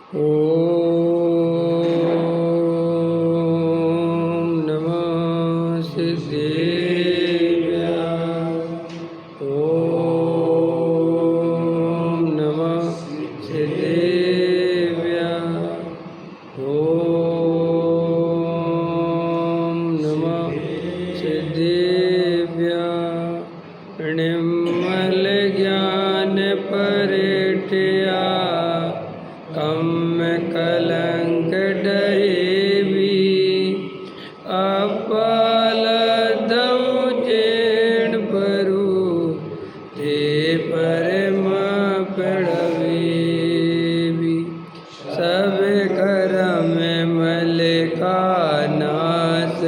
ओम नमः सिद्धेभ्यः। ओम नमः सिद्धेभ्यः। ओम नमः सिद्धेभ्यः। निर्मल ज्ञान परिठया कम कलंक डहेवी। अपाल दव चेण परु ते परम पड़वेवी। सब करम मल का नाश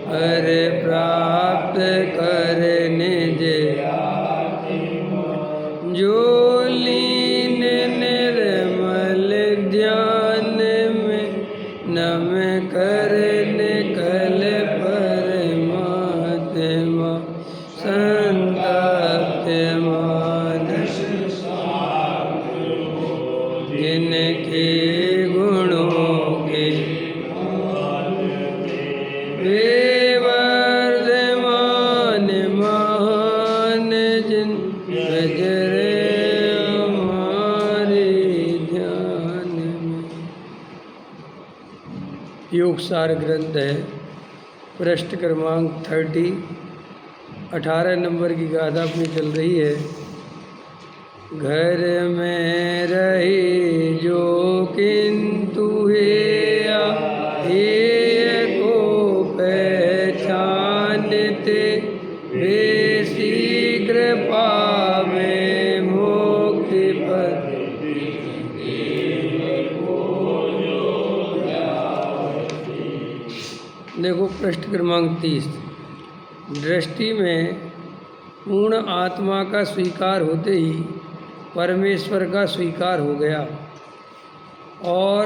हर प्राप्त करने जे। जो लीन निर्मल ध्यान में नम करने कल परमात्मा संतप्त मानस। जिनके गुणों के वे वर्धमान महान जिन बजरे हमारे ध्यान में। योग सार ग्रंथ है, पृष्ठ क्रमांक 30, 18 नंबर की गाथा अपनी चल रही है। घर में रही जो किंतु हेया को पहचानते वे शीघ्र पावे मुक्ति पद। देखो पृष्ठ क्रमांक 30। दृष्टि में पूर्ण आत्मा का स्वीकार होते ही परमेश्वर का स्वीकार हो गया। और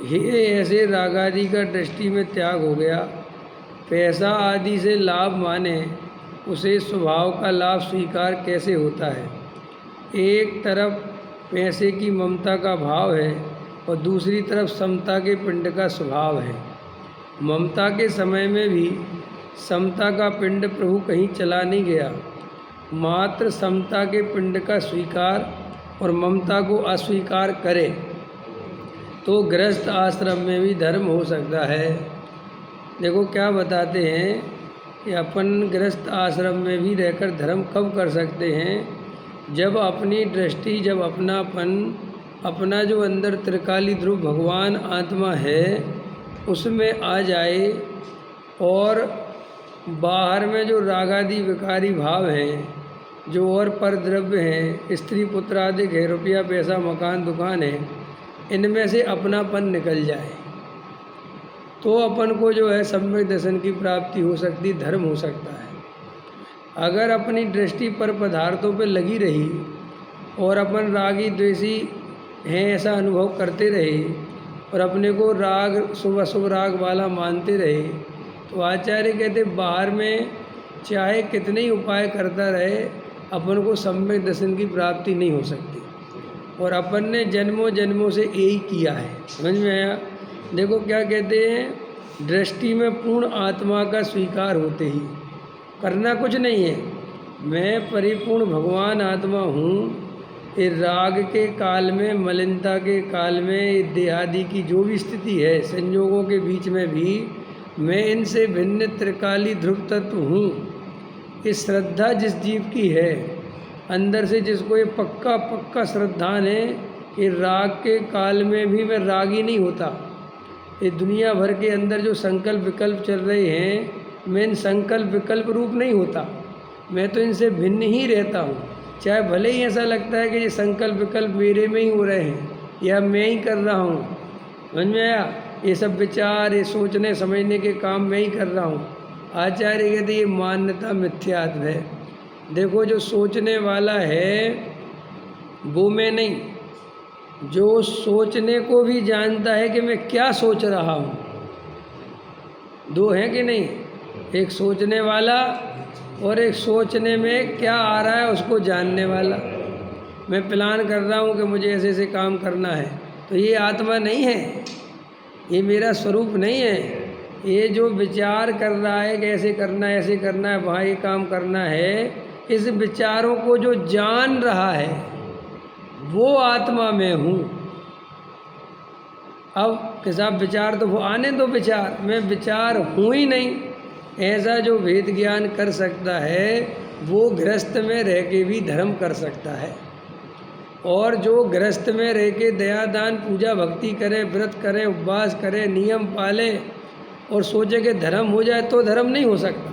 हे ऐसे रागादि का दृष्टि में त्याग हो गया। पैसा आदि से लाभ माने उसे स्वभाव का लाभ स्वीकार कैसे होता है। एक तरफ पैसे की ममता का भाव है और दूसरी तरफ समता के पिंड का स्वभाव है। ममता के समय में भी समता का पिंड प्रभु कहीं चला नहीं गया। मात्र समता के पिंड का स्वीकार और ममता को अस्वीकार करे तो गृहस्थ आश्रम में भी धर्म हो सकता है। देखो क्या बताते हैं कि अपन गृहस्थ आश्रम में भी रहकर धर्म कब कर सकते हैं, जब अपनी दृष्टि, जब अपनापन, अपना जो अंदर त्रिकाली ध्रुव भगवान आत्मा है उसमें आ जाए और बाहर में जो रागादि विकारी भाव हैं, जो और पर द्रव्य हैं, स्त्री पुत्र आदि है, रुपया पैसा मकान दुकान है, इनमें से अपनापन निकल जाए तो अपन को जो है सम्यक दर्शन की प्राप्ति हो सकती, धर्म हो सकता है। अगर अपनी दृष्टि पर पदार्थों पर लगी रही और अपन रागी द्वेषी हैं ऐसा अनुभव करते रहे और अपने को राग शुभ अशुभ राग वाला मानते रहे तो आचार्य कहते बाहर में चाहे कितने ही उपाय करता रहे अपन को सम्यक दर्शन की प्राप्ति नहीं हो सकती। और अपन ने जन्मों जन्मों से यही किया है। समझ में आया? देखो क्या कहते हैं, दृष्टि में पूर्ण आत्मा का स्वीकार होते ही करना कुछ नहीं है। मैं परिपूर्ण भगवान आत्मा हूँ। ये राग के काल में, मलिनता के काल में, देहादि की जो भी स्थिति है संयोगों के बीच में भी मैं इनसे भिन्न त्रिकाली ध्रुव तत्व हूँ। इस श्रद्धा जिस जीव की है अंदर से, जिसको ये पक्का श्रद्धान है कि राग के काल में भी मैं रागी नहीं होता। ये दुनिया भर के अंदर जो संकल्प विकल्प चल रहे हैं मैं इन संकल्प विकल्प रूप नहीं होता, मैं तो इनसे भिन्न ही रहता हूँ। चाहे भले ही ऐसा लगता है कि ये संकल्प विकल्प मेरे में ही हो रहे हैं या मैं ही कर रहा हूँ। समझ में आया? ये सब विचार, ये सोचने समझने के काम मैं ही कर रहा हूँ। आचार्य कहते ये मान्यता मिथ्यात्व है। देखो जो सोचने वाला है वो मैं नहीं, जो सोचने को भी जानता है कि मैं क्या सोच रहा हूँ। दो हैं कि नहीं? एक सोचने वाला और एक सोचने में क्या आ रहा है उसको जानने वाला। मैं प्लान कर रहा हूँ कि मुझे ऐसे ऐसे काम करना है, तो ये आत्मा नहीं है, ये मेरा स्वरूप नहीं है। ये जो विचार कर रहा है कि ऐसे करना है, ऐसे करना है, वहाँ ये काम करना है, इस विचारों को जो जान रहा है वो आत्मा में हूँ। अब कि साहब विचार तो वो आने दो, विचार मैं विचार हूँ ही नहीं, ऐसा जो भेद ज्ञान कर सकता है वो गृहस्थ में रह के भी धर्म कर सकता है। और जो गृहस्थ में रह के दया दान पूजा भक्ति करे, व्रत करे, उपवास करे, नियम पाले और सोचे कि धर्म हो जाए, तो धर्म नहीं हो सकता।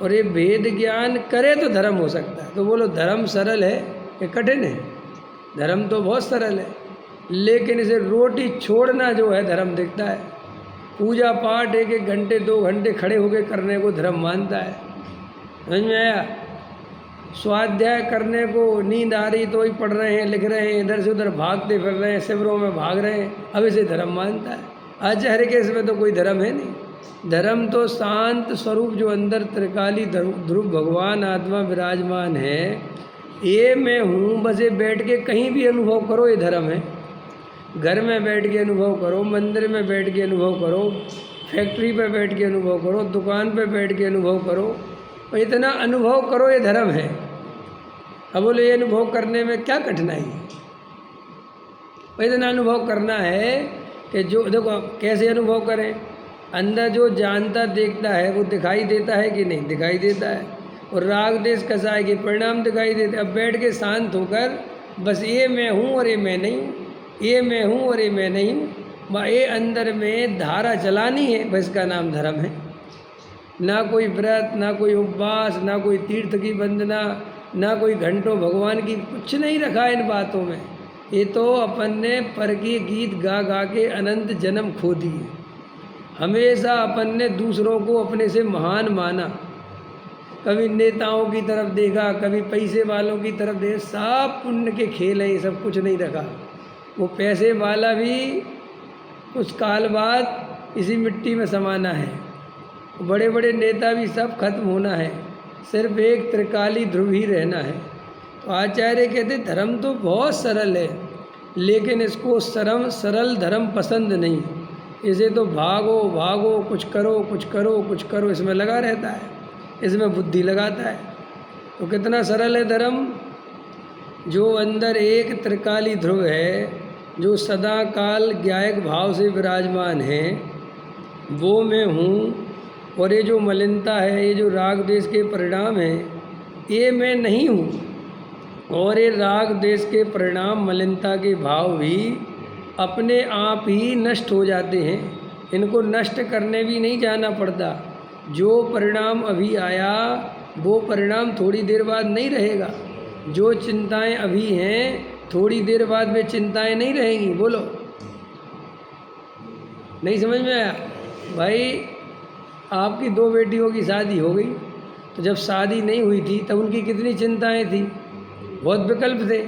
और ये भेद ज्ञान करे तो धर्म हो सकता है। तो बोलो धर्म सरल है कि कठिन है? धर्म तो बहुत सरल है, लेकिन इसे रोटी छोड़ना जो है धर्म दिखता है। पूजा पाठ 1-1 घंटे 2 घंटे खड़े होकर करने को धर्म मानता है। समझ में आया? स्वाध्याय करने को नींद आ रही तो ही पढ़ रहे हैं, लिख रहे हैं, इधर से उधर भागते फिर रहे हैं, शिविरों में भाग रहे हैं, अब इसे धर्म मानता है। आचार्य के इसमें तो कोई धर्म है नहीं। धर्म तो शांत स्वरूप जो अंदर त्रिकाली ध्रुव भगवान आत्मा विराजमान है, ये मैं हूँ, बस ये बैठ के कहीं भी अनुभव करो, ये धर्म है। घर में बैठ के अनुभव करो, मंदिर में बैठ के अनुभव करो, फैक्ट्री पे बैठ के अनुभव करो, दुकान पे बैठ के अनुभव करो, और इतना अनुभव करो, ये धर्म है। अब बोले ये अनुभव करने में क्या कठिनाई है? इतना अनुभव करना है कि जो देखो कैसे अनुभव करें, अंदर जो जानता देखता है वो दिखाई देता है कि नहीं? दिखाई देता है। और राग देश कसाय के परिणाम दिखाई देते। अब बैठ के शांत होकर बस ये मैं हूँ और ये मैं नहीं हूँ, ये मैं हूँ और ये मैं नहीं हूँ, ये अंदर में धारा चलानी है, बस इसका नाम धर्म है। ना कोई व्रत, ना कोई उपवास, ना कोई तीर्थ की वंदना, ना कोई घंटों भगवान की, कुछ नहीं रखा इन बातों में। ये तो अपन ने पर के गीत गा गा के अनंत जन्म खो दिए। हमेशा अपन ने दूसरों को अपने से महान माना, कभी नेताओं की तरफ देखा, कभी पैसे वालों की तरफ देखा, सब पुण्य के खेल हैं, ये सब कुछ नहीं रखा। वो पैसे वाला भी कुछ काल बाद इसी मिट्टी में समाना है, बड़े बड़े नेता भी सब खत्म होना है, सिर्फ एक त्रिकाली ध्रुव ही रहना है। तो आचार्य कहते धर्म तो बहुत सरल है, लेकिन इसको सरल धर्म पसंद नहीं। इसे तो भागो भागो, कुछ करो कुछ करो कुछ करो, इसमें लगा रहता है, इसमें बुद्धि लगाता है। तो कितना सरल है धर्म? जो अंदर एक त्रिकाली ध्रुव है, जो सदा काल ज्ञायक भाव से विराजमान है, वो मैं हूँ। और ये जो मलिनता है, ये जो राग देश के परिणाम है, ये मैं नहीं हूँ। और ये राग देश के परिणाम मलिनता के भाव भी अपने आप ही नष्ट हो जाते हैं, इनको नष्ट करने भी नहीं जाना पड़ता। जो परिणाम अभी आया वो परिणाम थोड़ी देर बाद नहीं रहेगा। जो चिंताएं अभी हैं थोड़ी देर बाद वे चिंताएं नहीं रहेंगी। बोलो, नहीं समझ में आया? भाई आपकी 2 बेटियों की शादी हो गई, तो जब शादी नहीं हुई थी तब उनकी कितनी चिंताएं थी, बहुत विकल्प थे।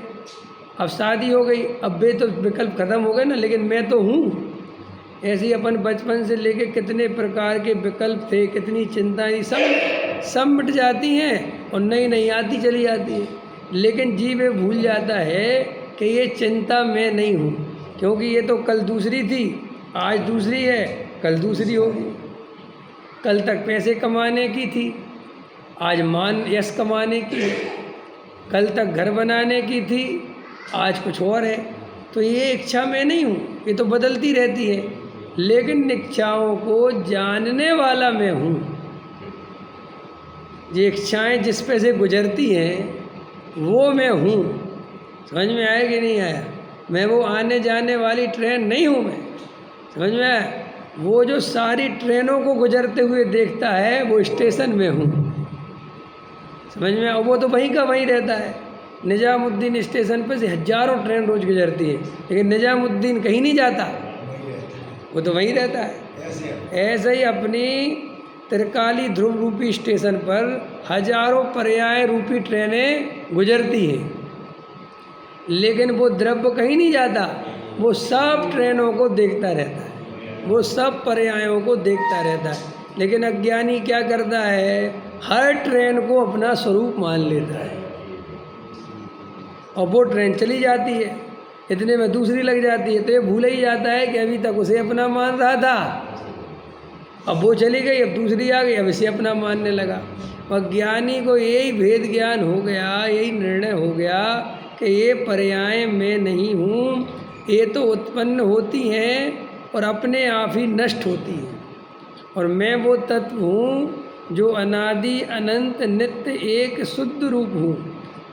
अब शादी हो गई, अब वे तो विकल्प खत्म हो गए ना, लेकिन मैं तो हूँ। ऐसे ही अपन बचपन से लेके कितने प्रकार के विकल्प थे, कितनी चिंताएं, सब मिट जाती हैं और नई नई आती चली जाती है। लेकिन जीव ये भूल जाता है कि ये चिंता मैं नहीं हूँ, क्योंकि ये तो कल दूसरी थी, आज दूसरी है, कल दूसरी होगी। कल तक पैसे कमाने की थी, आज मान यश कमाने की है। कल तक घर बनाने की थी, आज कुछ और है। तो ये इच्छा मैं नहीं हूँ, ये तो बदलती रहती है, लेकिन इच्छाओं को जानने वाला मैं हूँ। ये इच्छाएं जिस पे से गुजरती हैं वो मैं हूँ। समझ में आया कि नहीं आया? मैं वो आने जाने वाली ट्रेन नहीं हूँ मैं। समझ में आया? वो जो सारी ट्रेनों को गुजरते हुए देखता है वो स्टेशन में हूँ। समझ में आया? वो तो वहीं का वहीं रहता है। निजामुद्दीन स्टेशन पर से हजारों ट्रेन रोज गुजरती है, लेकिन निजामुद्दीन कहीं नहीं जाता, वो तो वहीं रहता है। ऐसे ही अपनी त्रिकाली ध्रुव रूपी स्टेशन पर हजारों पर्याय रूपी ट्रेनें गुजरती हैं, लेकिन वो द्रव्य कहीं नहीं जाता, वो सब ट्रेनों को देखता रहता है, वो सब पर्यायों को देखता रहता है। लेकिन अज्ञानी क्या करता है? हर ट्रेन को अपना स्वरूप मान लेता है। और वो ट्रेन चली जाती है, इतने में दूसरी लग जाती है, तो ये भूल ही जाता है कि अभी तक उसे अपना मान रहा था, अब वो चली गई, अब दूसरी आ गई, अब इसे अपना मानने लगा। और ज्ञानी को यही भेद ज्ञान हो गया, यही निर्णय हो गया कि ये पर्याय मैं नहीं हूँ, ये तो उत्पन्न होती हैं और अपने आप ही नष्ट होती हैं, और मैं वो तत्व हूँ जो अनादि अनंत नित्य एक शुद्ध रूप हूँ।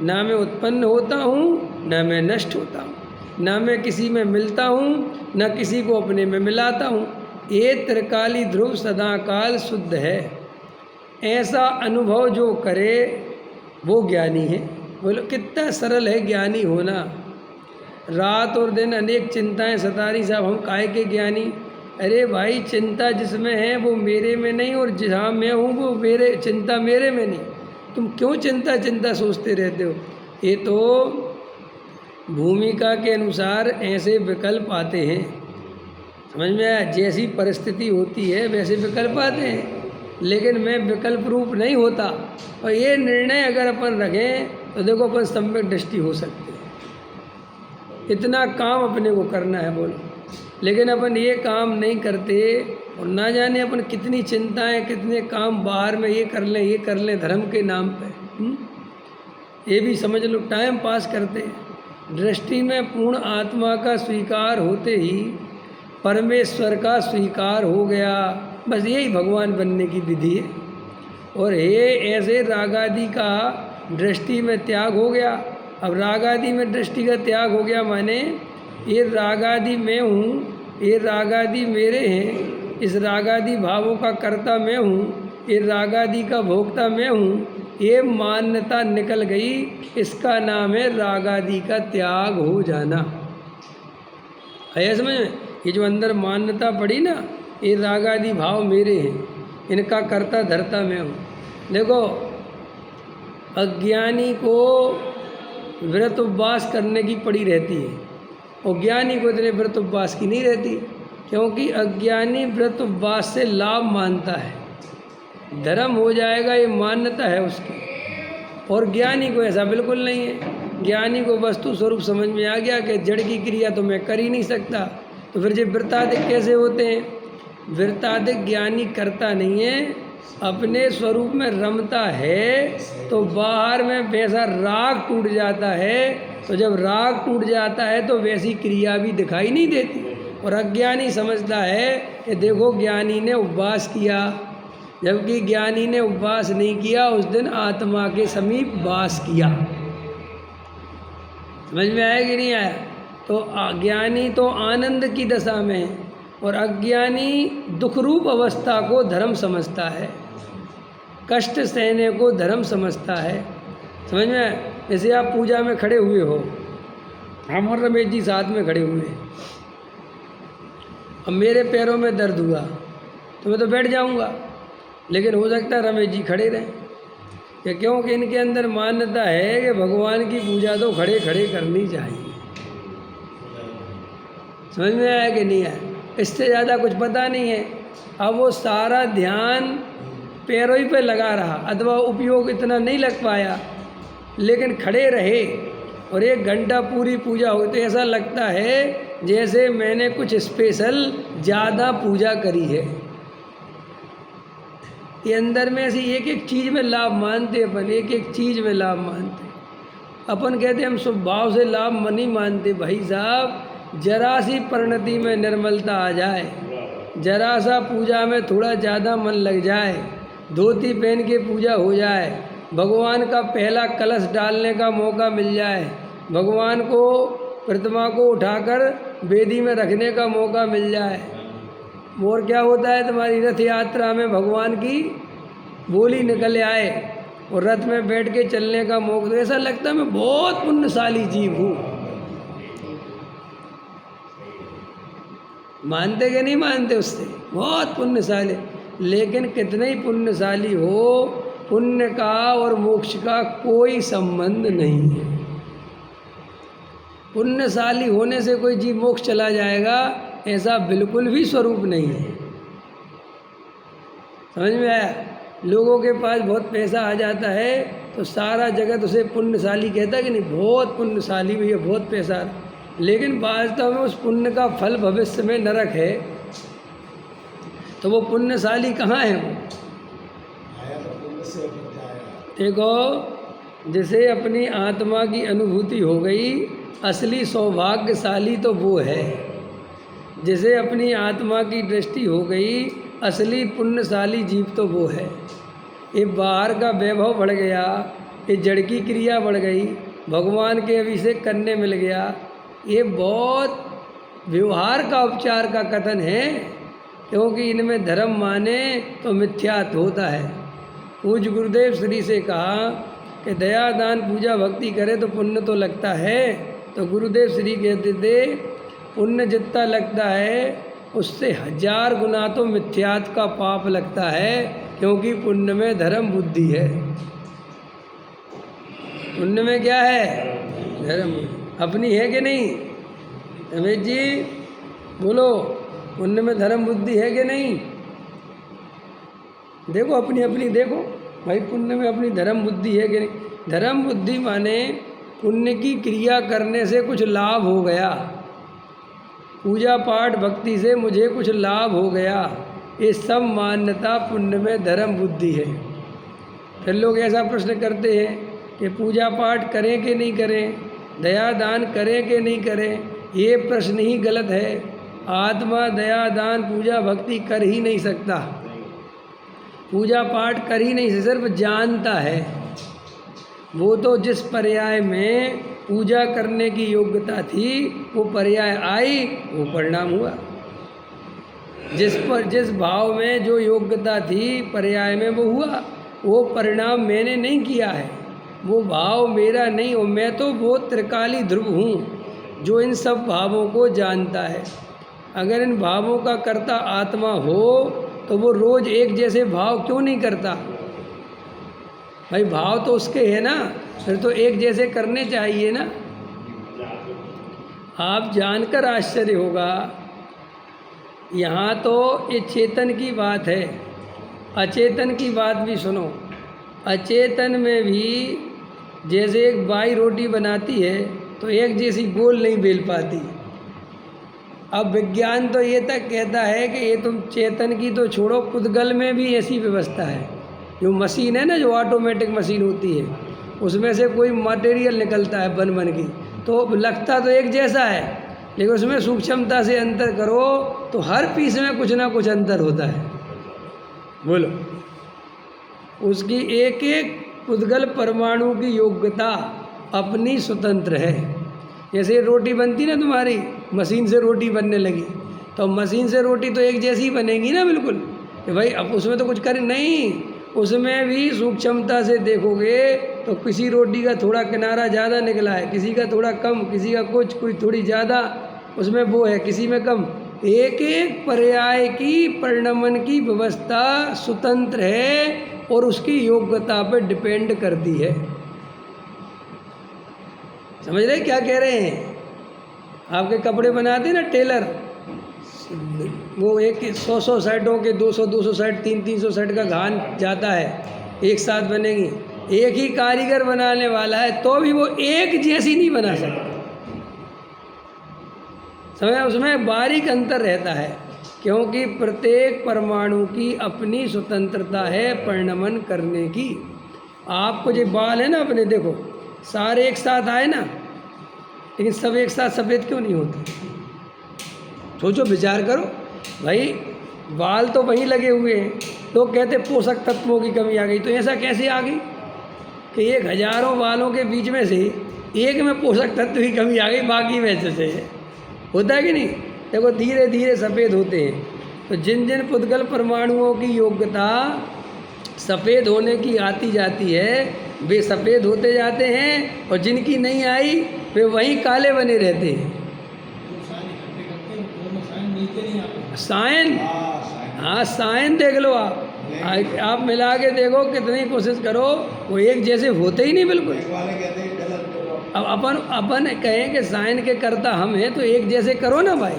ना मैं उत्पन्न होता हूँ, ना मैं नष्ट होता हूँ, ना मैं किसी में मिलता हूँ, ना किसी को अपने में मिलाता हूँ। ये त्रिकाली ध्रुव सदाकाल शुद्ध है। ऐसा अनुभव जो करे वो ज्ञानी है। बोलो कितना सरल है ज्ञानी होना। रात और दिन अनेक चिंताएं सता रही, साहब हम काहे के ज्ञानी। अरे भाई, चिंता जिसमें है वो मेरे में नहीं, और जहाँ मैं हूँ वो मेरे, चिंता मेरे में नहीं। तुम क्यों चिंता सोचते रहते हो। ये तो भूमिका के अनुसार ऐसे विकल्प आते हैं, समझ में आया। जैसी परिस्थिति होती है वैसे विकल्प आते हैं, लेकिन मैं विकल्प रूप नहीं होता। और ये निर्णय अगर अपन रखें तो देखो अपन सम्यक दृष्टि हो सकते हैं। इतना काम अपने को करना है बोलो, लेकिन अपन ये काम नहीं करते, और ना जाने अपन कितनी चिंताएं, कितने काम बाहर में ये कर लें धर्म के नाम पे। ये भी समझ लो टाइम पास करते हैं। दृष्टि में पूर्ण आत्मा का स्वीकार होते ही परमेश्वर का स्वीकार हो गया। बस यही भगवान बनने की विधि है। और ये ऐसे रागादि का दृष्टि में त्याग हो गया। अब रागादि में दृष्टि का त्याग हो गया माने ये रागादि मैं हूँ, ये रागादि मेरे हैं, इस रागादि भावों का कर्ता मैं हूँ, ये रागादि का भोक्ता मैं हूँ, ये मान्यता निकल गई। इसका नाम है रागादि का त्याग हो जाना। है समझ में। ये जो अंदर मान्यता पड़ी ना, ये रागादि भाव मेरे हैं, इनका कर्ता धर्ता मैं हूँ। देखो अज्ञानी को व्रत उपवास करने की पड़ी रहती है, और ज्ञानी को इतने व्रत उपवास की नहीं रहती, क्योंकि अज्ञानी व्रत उपवास से लाभ मानता है, धर्म हो जाएगा ये मान्यता है उसकी। और ज्ञानी को ऐसा बिल्कुल नहीं है। ज्ञानी को वस्तु स्वरूप समझ में आ गया कि जड़ की क्रिया तो मैं कर ही नहीं सकता, तो फिर ये वृत्ताधिक कैसे होते हैं। वृत्ताधिक ज्ञानी करता नहीं है, अपने स्वरूप में रमता है, तो बाहर में वैसा राग टूट जाता है। तो जब राग टूट जाता है तो वैसी क्रिया भी दिखाई नहीं देती। और अज्ञानी समझता है कि देखो ज्ञानी ने उपवास किया, जबकि ज्ञानी ने उपवास नहीं किया, उस दिन आत्मा के समीप वास किया। समझ में आया कि नहीं आया। तो ज्ञानी तो आनंद की दशा में है, और अज्ञानी दुखरूप अवस्था को धर्म समझता है, कष्ट सहने को धर्म समझता है। समझ में। जैसे आप पूजा में खड़े हुए हो, हम और रमेश जी साथ में खड़े हुए, अब मेरे पैरों में दर्द हुआ तो मैं तो बैठ जाऊंगा, लेकिन हो सकता है रमेश जी खड़े रहें। कि क्योंकि इनके अंदर मान्यता है कि भगवान की पूजा तो खड़े खड़े करनी चाहिए। समझ में आया कि नहीं आया। इससे ज़्यादा कुछ पता नहीं है। अब वो सारा ध्यान पैरों ही पे लगा रहा, अथवा उपयोग इतना नहीं लग पाया, लेकिन खड़े रहे और 1 घंटा पूरी पूजा हो, तो ऐसा लगता है जैसे मैंने कुछ स्पेशल ज़्यादा पूजा करी है। ये अंदर में ऐसी एक एक चीज़ में लाभ मानते अपन, एक एक चीज़ में लाभ मानते अपन। कहते हम स्वभाव से लाभ नहीं मानते। भाई साहब, जरा सी परिणति में निर्मलता आ जाए, जरा सा पूजा में थोड़ा ज़्यादा मन लग जाए, धोती पहन के पूजा हो जाए, भगवान का पहला कलश डालने का मौका मिल जाए, भगवान को प्रतिमा को उठाकर वेदी में रखने का मौका मिल जाए, और क्या होता है तुम्हारी रथ यात्रा में भगवान की बोली निकल आए और रथ में बैठ के चलने का मौका, तो ऐसा लगता है मैं बहुत पुण्यशाली जीव हूँ। मानते कि नहीं मानते उससे, बहुत पुण्यशाली। लेकिन कितने ही पुण्यशाली हो, पुण्य का और मोक्ष का कोई संबंध नहीं है। पुण्यशाली होने से कोई जीव मोक्ष चला जाएगा, ऐसा बिल्कुल भी स्वरूप नहीं है। समझ में आया। लोगों के पास बहुत पैसा आ जाता है तो सारा जगत उसे पुण्यशाली कहता है कि नहीं, बहुत पुण्यशाली भैया, बहुत पैसा। लेकिन वास्तव में उस पुण्य का फल भविष्य में नरक है। तो वो पुण्यशाली कहाँ है? वो देखो, जिसे अपनी आत्मा की अनुभूति हो गई, असली सौभाग्यशाली तो वो है। जिसे अपनी आत्मा की दृष्टि हो गई, असली पुण्यशाली जीव तो वो है। ये बाहर का वैभव बढ़ गया, ये जड़ की क्रिया बढ़ गई, भगवान के अभिषेक करने मिल गया, ये बहुत व्यवहार का उपचार का कथन है, क्योंकि इनमें धर्म माने तो मिथ्यात्व होता है। पूज्य गुरुदेव श्री से कहा कि दया दान पूजा भक्ति करे तो पुण्य तो लगता है। तो गुरुदेव श्री कहते थे पुण्य जितना लगता है उससे 1000 गुना तो मिथ्यात्व का पाप लगता है, क्योंकि पुण्य में धर्म बुद्धि है। पुण्य में क्या है? धर्म। अपनी है कि नहीं रमेश जी? बोलो, पुण्य में धर्म बुद्धि है कि नहीं? देखो अपनी अपनी, देखो भाई, पुण्य में अपनी धर्म बुद्धि है कि नहीं? धर्म बुद्धि माने पुण्य की क्रिया करने से कुछ लाभ हो गया, पूजा पाठ भक्ति से मुझे कुछ लाभ हो गया, ये सब मान्यता पुण्य में धर्म बुद्धि है। फिर लोग ऐसा प्रश्न करते हैं कि पूजा पाठ करें कि नहीं करें, दया दान करें कि नहीं करें। ये प्रश्न ही गलत है। आत्मा दया दान पूजा भक्ति कर ही नहीं सकता, पूजा पाठ कर ही नहीं, सिर्फ जानता है। वो तो जिस पर्याय में पूजा करने की योग्यता थी वो पर्याय आई, वो परिणाम हुआ। जिस भाव में जो योग्यता थी पर्याय में वो हुआ, वो परिणाम मैंने नहीं किया है, वो भाव मेरा नहीं हो। मैं तो वो त्रिकाली ध्रुव हूँ जो इन सब भावों को जानता है। अगर इन भावों का कर्ता आत्मा हो तो वो रोज़ एक जैसे भाव क्यों नहीं करता? भाई भाव तो उसके है ना, फिर तो एक जैसे करने चाहिए ना। आप जानकर आश्चर्य होगा, यहाँ तो ये चेतन की बात है, अचेतन की बात भी सुनो। अचेतन में भी जैसे एक बाई रोटी बनाती है तो एक जैसी गोल नहीं बेल पाती। अब विज्ञान तो ये तक कहता है कि ये तुम चेतन की तो छोड़ो, पुद्गल में भी ऐसी व्यवस्था है। जो मशीन है ना, जो ऑटोमेटिक मशीन होती है, उसमें से कोई मटेरियल निकलता है बन बन की, तो लगता तो एक जैसा है, लेकिन उसमें सूक्ष्मता से अंतर करो तो हर पीस में कुछ ना कुछ अंतर होता है। बोलो, उसकी एक एक पुद्गल परमाणु की योग्यता अपनी स्वतंत्र है। जैसे रोटी बनती ना, तुम्हारी मशीन से रोटी बनने लगी, तो मशीन से रोटी तो एक जैसी बनेगी ना, बिल्कुल कि भाई अब उसमें तो कुछ कर नहीं, उसमें भी सूक्ष्मता से देखोगे तो किसी रोटी का थोड़ा किनारा ज़्यादा निकला है, किसी का थोड़ा कम, किसी का कुछ, कोई थोड़ी ज़्यादा उसमें वो है, किसी में कम। एक एक पर्याय की परिणमन की व्यवस्था स्वतंत्र है और उसकी योग्यता पर डिपेंड करती है। समझ रहे क्या कह रहे हैं? आपके कपड़े बनाते ना टेलर, वो एक 100 शर्टों के 200 शर्ट 300 शर्ट का घान जाता है, एक साथ बनेगी। एक ही कारीगर बनाने वाला है तो भी वो एक जैसी नहीं बना सकता। समझ, उसमें बारीक अंतर रहता है, क्योंकि प्रत्येक परमाणु की अपनी स्वतंत्रता है परिणमन करने की। आपको जो बाल है ना अपने, देखो सारे एक साथ आए ना, लेकिन सब एक साथ सफ़ेद क्यों नहीं होते? सोचो, विचार करो भाई। बाल तो वहीं लगे हुए हैं, लोग कहते पोषक तत्वों की कमी आ गई, तो ऐसा कैसे आ गई कि एक हजारों बालों के बीच में से एक में पोषक तत्व की कमी आ गई, बाकी में से होता है कि नहीं? देखो धीरे धीरे सफ़ेद होते हैं। तो जिन जिन पुद्गल परमाणुओं की योग्यता सफ़ेद होने की आती जाती है वे सफ़ेद होते जाते हैं, और जिनकी नहीं आई वे वहीं काले बने रहते हैं। साइन, हाँ साइन देख लो आप मिला के देखो, कितनी कोशिश करो वो एक जैसे होते ही नहीं बिल्कुल। अब अपन कहें कि साइन के कर्ता हम हैं तो एक जैसे करो ना भाई,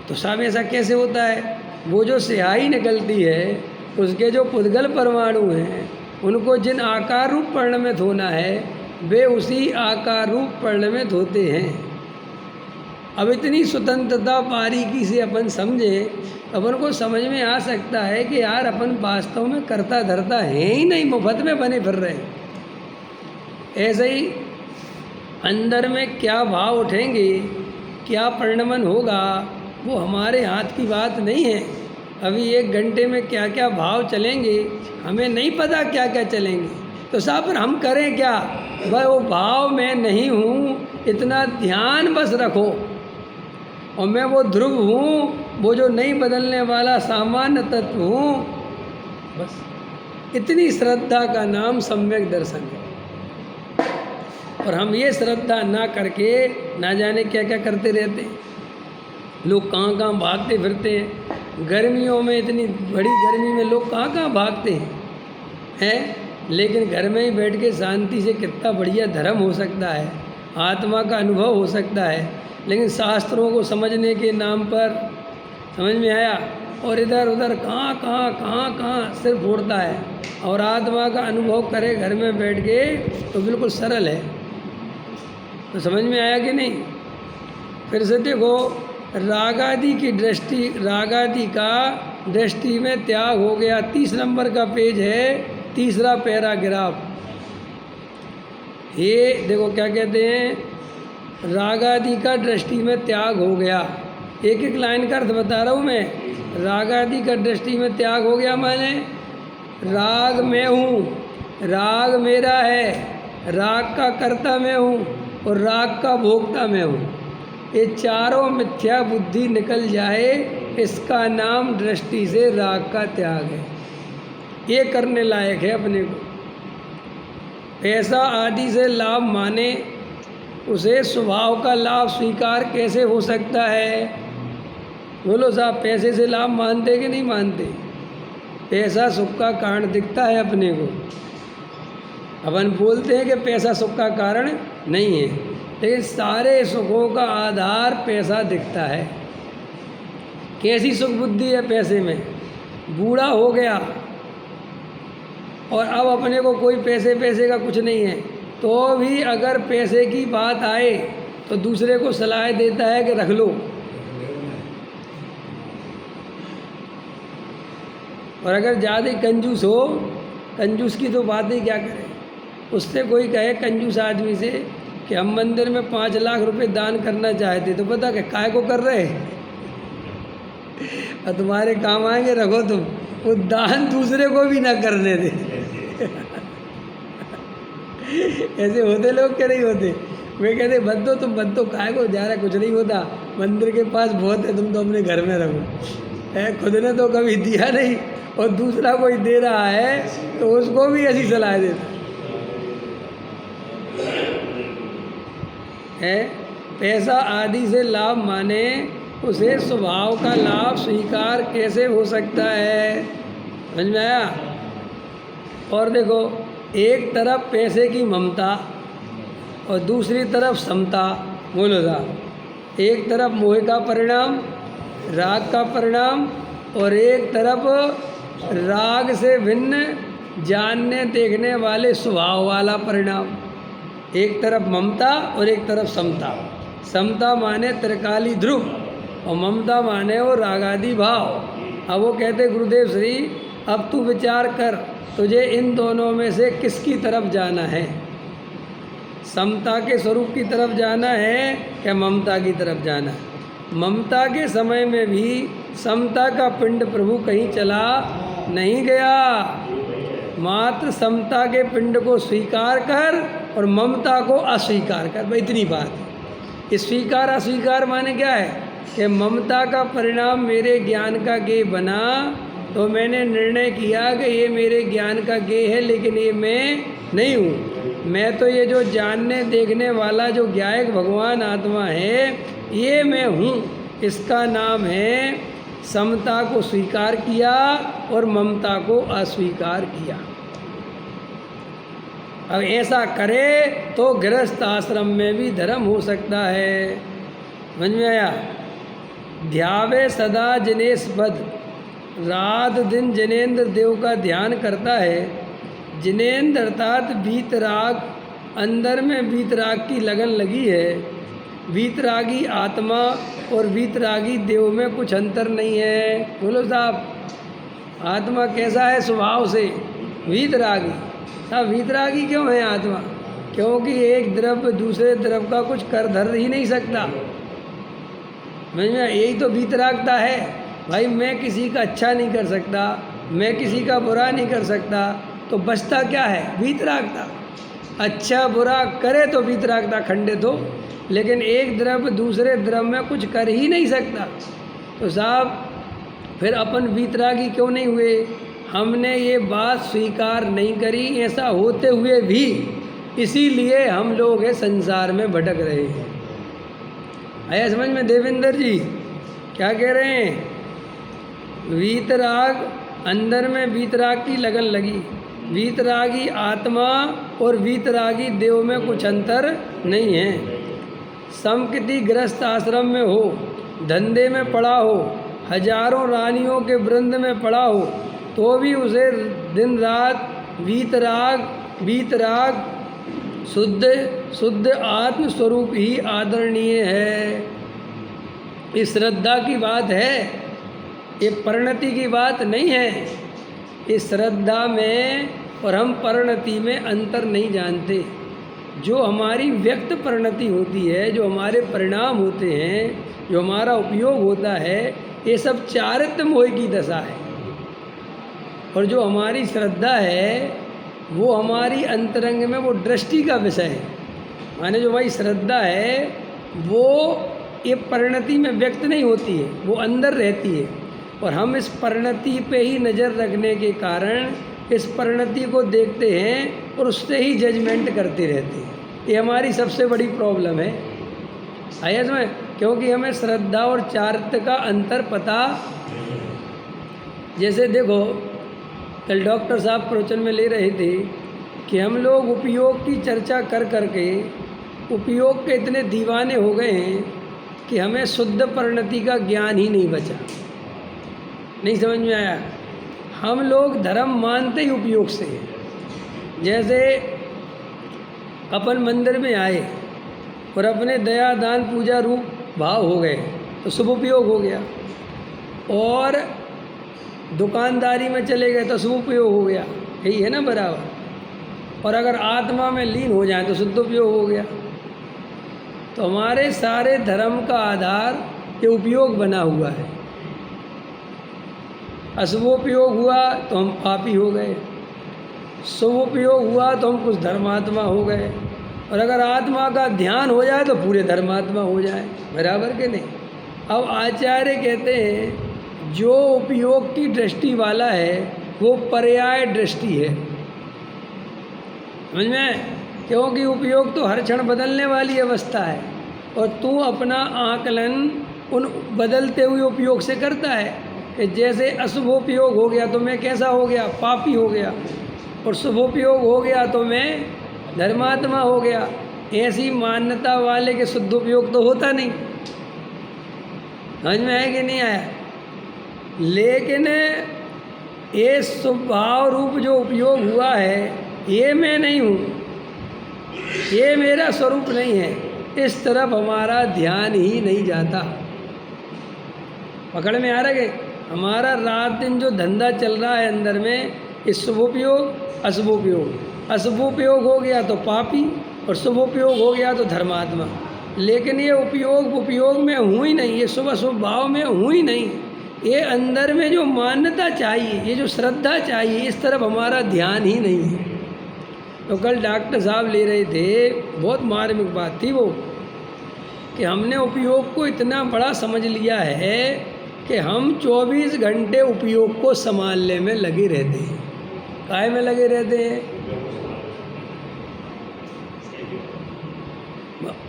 तो सब ऐसा कैसे होता है? वो जो स्याही निकलती है उसके जो पुद्गल परमाणु हैं उनको जिन आकार रूप परिणमित होना है वे उसी आकार रूप परिणमित होते हैं। अब इतनी स्वतंत्रता बारीकी से अपन समझे, अपन को समझ में आ सकता है कि यार अपन वास्तव में करता धरता है ही नहीं, मुफ्त में बने फिर रहे। ऐसे ही अंदर में क्या भाव उठेंगे, क्या परिणमन होगा, वो हमारे हाथ की बात नहीं है। अभी 1 घंटे में क्या क्या भाव चलेंगे हमें नहीं पता, क्या क्या चलेंगे। तो साहब पर हम करें क्या? वह वो भाव मैं नहीं हूँ, इतना ध्यान बस रखो। और मैं वो ध्रुव हूँ, वो जो नहीं बदलने वाला सामान्य तत्व हूँ। बस इतनी श्रद्धा का नाम सम्यक दर्शन है। और हम ये श्रद्धा ना करके ना जाने क्या क्या करते रहते हैं। लोग कहाँ कहाँ भागते फिरते हैं। गर्मियों में, इतनी बड़ी गर्मी में लोग कहाँ कहाँ भागते हैं, लेकिन घर में ही बैठ के शांति से कितना बढ़िया धर्म हो सकता है, आत्मा का अनुभव हो सकता है। लेकिन शास्त्रों को समझने के नाम पर, समझ में आया, और इधर उधर कहाँ सिर फोड़ता है। और आत्मा का अनुभव करे घर में बैठ के तो बिल्कुल सरल है। तो समझ में आया कि नहीं? फिर से देखो, रागादि की दृष्टि, रागादि का दृष्टि में त्याग हो गया। 30 नंबर का पेज है, तीसरा पैराग्राफ। ये देखो क्या कहते हैं, रागादि का दृष्टि में त्याग हो गया। एक एक लाइन का अर्थ बता रहा हूँ मैं। रागादि का दृष्टि में त्याग हो गया माने राग मैं हूँ, राग मेरा है, राग का कर्ता मैं हूँ और राग का भोक्ता मैं हूँ। ये चारों मिथ्या बुद्धि निकल जाए, इसका नाम दृष्टि से राग का त्याग है। ये करने लायक है अपने को। पैसा आदि से लाभ माने, उसे स्वभाव का लाभ स्वीकार कैसे हो सकता है? बोलो साहब, पैसे से लाभ मानते कि नहीं मानते? पैसा सुख का कारण दिखता है अपने को। अपन बोलते हैं कि पैसा सुख का कारण नहीं है, लेकिन सारे सुखों का आधार पैसा दिखता है। कैसी सुख बुद्धि है पैसे में? बूढ़ा हो गया और अब अपने को कोई पैसे का कुछ नहीं है, तो भी अगर पैसे की बात आए तो दूसरे को सलाह देता है कि रख लो। और अगर ज़्यादा कंजूस हो, कंजूस की तो बात ही क्या करें। उससे कोई कहे कंजूस आदमी से कि हम मंदिर में 5 लाख रुपए दान करना चाहते, तो पता क्या काय को कर रहे और तुम्हारे काम आएंगे, रखो तुम। वो दान दूसरे को भी ना करने दे। ऐसे होते लोग क्या नहीं होते? वे कहते बद दो, तुम बद दो, काय को जा रहा, कुछ नहीं होता, मंदिर के पास बहुत है, तुम तो अपने घर में रखो। खुद ने तो कभी दिया नहीं और दूसरा कोई दे रहा है तो उसको भी ऐसी सलाह देता है। पैसा आदि से लाभ माने, उसे स्वभाव का लाभ स्वीकार कैसे हो सकता है? समझ में आया? और देखो, एक तरफ पैसे की ममता और दूसरी तरफ समता। बोलो साहब, एक तरफ मोह का परिणाम, राग का परिणाम, और एक तरफ राग से भिन्न जानने देखने वाले स्वभाव वाला परिणाम। एक तरफ ममता और एक तरफ समता। समता माने त्रिकाली ध्रुव और ममता माने वो रागादि भाव। अब वो कहते गुरुदेव श्री, अब तू विचार कर, तुझे इन दोनों में से किसकी तरफ जाना है? समता के स्वरूप की तरफ जाना है या ममता की तरफ जाना है? ममता के समय में भी समता का पिंड प्रभु कहीं चला नहीं गया। मात्र समता के पिंड को स्वीकार कर और ममता को अस्वीकार कर, भाई इतनी बात है। स्वीकार अस्वीकार माने क्या है कि ममता का परिणाम मेरे ज्ञान का गेय बना, तो मैंने निर्णय किया कि ये मेरे ज्ञान का गेय है, लेकिन ये मैं नहीं हूँ। मैं तो ये जो जानने देखने वाला जो ज्ञायक भगवान आत्मा है, ये मैं हूँ। इसका नाम है समता को स्वीकार किया और ममता को अस्वीकार किया। अब ऐसा करे तो गृहस्थ आश्रम में भी धर्म हो सकता है। समझ में आया? ध्यावे सदा जिनेश बद, रात दिन जिनेन्द्र देव का ध्यान करता है, जिनेन्द्र अर्थात वीतराग, अंदर में वीतराग की लगन लगी है। वीतरागी आत्मा और वीतरागी देव में कुछ अंतर नहीं है। बोलो साहब, आत्मा कैसा है स्वभाव से? वीतरागी। साहब वीतरागी क्यों है आत्मा? क्योंकि एक द्रव्य दूसरे द्रव्य का कुछ कर धर ही नहीं सकता। समझ में? यही तो वीतरागता है भाई। मैं किसी का अच्छा नहीं कर सकता, मैं किसी का बुरा नहीं कर सकता, तो बचता क्या है? वीतरागता। अच्छा बुरा करे तो वीतरागता खंडित हो, लेकिन एक द्रव्य दूसरे द्रव्य में कुछ कर ही नहीं सकता। तो साहब फिर अपन वीतरागी क्यों नहीं हुए? हमने ये बात स्वीकार नहीं करी। ऐसा होते हुए भी इसीलिए हम लोग ये संसार में भटक रहे हैं। आया समझ में देवेंद्र जी क्या कह रहे हैं? वीतराग, अंदर में वीतराग की लगन लगी। वीतरागी आत्मा और वीतरागी देव में कुछ अंतर नहीं है। समकिति ग्रस्त आश्रम में हो, धंधे में पड़ा हो, हजारों रानियों के वृंद में पड़ा हो, तो भी उसे दिन रात वीतराग शुद्ध आत्म स्वरूप ही आदरणीय है। ये श्रद्धा की बात है, ये परिणति की बात नहीं है। इस श्रद्धा में और हम परिणति में अंतर नहीं जानते। जो हमारी व्यक्त परिणति होती है, जो हमारे परिणाम होते हैं, जो हमारा उपयोग होता है, ये सब चारित्र मोह की दशा है। और जो हमारी श्रद्धा है वो हमारी अंतरंग में वो दृष्टि का विषय है। माने जो हमारी श्रद्धा है वो ये परिणति में व्यक्त नहीं होती है, वो अंदर रहती है। और हम इस परिणति पे ही नज़र रखने के कारण इस परिणति को देखते हैं और उससे ही जजमेंट करते रहते हैं। ये हमारी सबसे बड़ी प्रॉब्लम है। आया समझ? क्योंकि हमें श्रद्धा और चारित्र का अंतर पता। जैसे देखो, कल डॉक्टर साहब प्रवचन में ले रहे थे कि हम लोग उपयोग की चर्चा कर करके उपयोग के इतने दीवाने हो गए हैं कि हमें शुद्ध परिणति का ज्ञान ही नहीं बचा। नहीं समझ में आया? हम लोग धर्म मानते ही उपयोग से हैं। जैसे अपन मंदिर में आए और अपने दया दान पूजा रूप भाव हो गए तो शुभ उपयोग हो गया, और दुकानदारी में चले गए तो शुभ उपयोग हो गया। यही है ना बराबर। और अगर आत्मा में लीन हो जाए तो शुद्ध उपयोग हो गया। तो हमारे सारे धर्म का आधार ये उपयोग बना हुआ है। अशुभोपयोग हुआ तो हम पापी हो गए, शुभोपयोग हुआ तो हम कुछ धर्मात्मा हो गए। और अगर आत्मा का ध्यान हो जाए तो पूरे धर्मात्मा हो जाए। बराबर के नहीं? अब आचार्य कहते हैं जो उपयोग की दृष्टि वाला है वो पर्याय दृष्टि है। समझ में? क्योंकि उपयोग तो हर क्षण बदलने वाली अवस्था है, और तू अपना आकलन उन बदलते हुए उपयोग से करता है कि जैसे अशुभोपयोग हो गया तो मैं कैसा हो गया? पापी हो गया। और शुभोपयोग हो गया तो मैं धर्मात्मा हो गया। ऐसी मान्यता वाले के शुद्ध उपयोग तो होता नहीं। समझ में आया कि नहीं आया? लेकिन ये स्वभाव रूप जो उपयोग हुआ है ये मैं नहीं हूँ, ये मेरा स्वरूप नहीं है, इस तरफ हमारा ध्यान ही नहीं जाता। पकड़ में आ रहा है? हमारा रात दिन जो धंधा चल रहा है अंदर में, इस शुभोपयोग अशुभोपयोग। अशुभोपयोग हो गया तो पापी और शुभोपयोग हो गया तो धर्मात्मा। लेकिन ये उपयोग में हूँ ही नहीं, ये शुभ अशुभ भाव में हूँ ही नहीं। ये अंदर में जो मान्यता चाहिए, ये जो श्रद्धा चाहिए, इस तरफ हमारा ध्यान ही नहीं है। तो कल डॉक्टर साहब ले रहे थे, बहुत मार्मिक बात थी वो, कि हमने उपयोग को इतना बड़ा समझ लिया है कि हम 24 घंटे उपयोग को संभालने में लगे रहते हैं। काहे में लगे रहते हैं?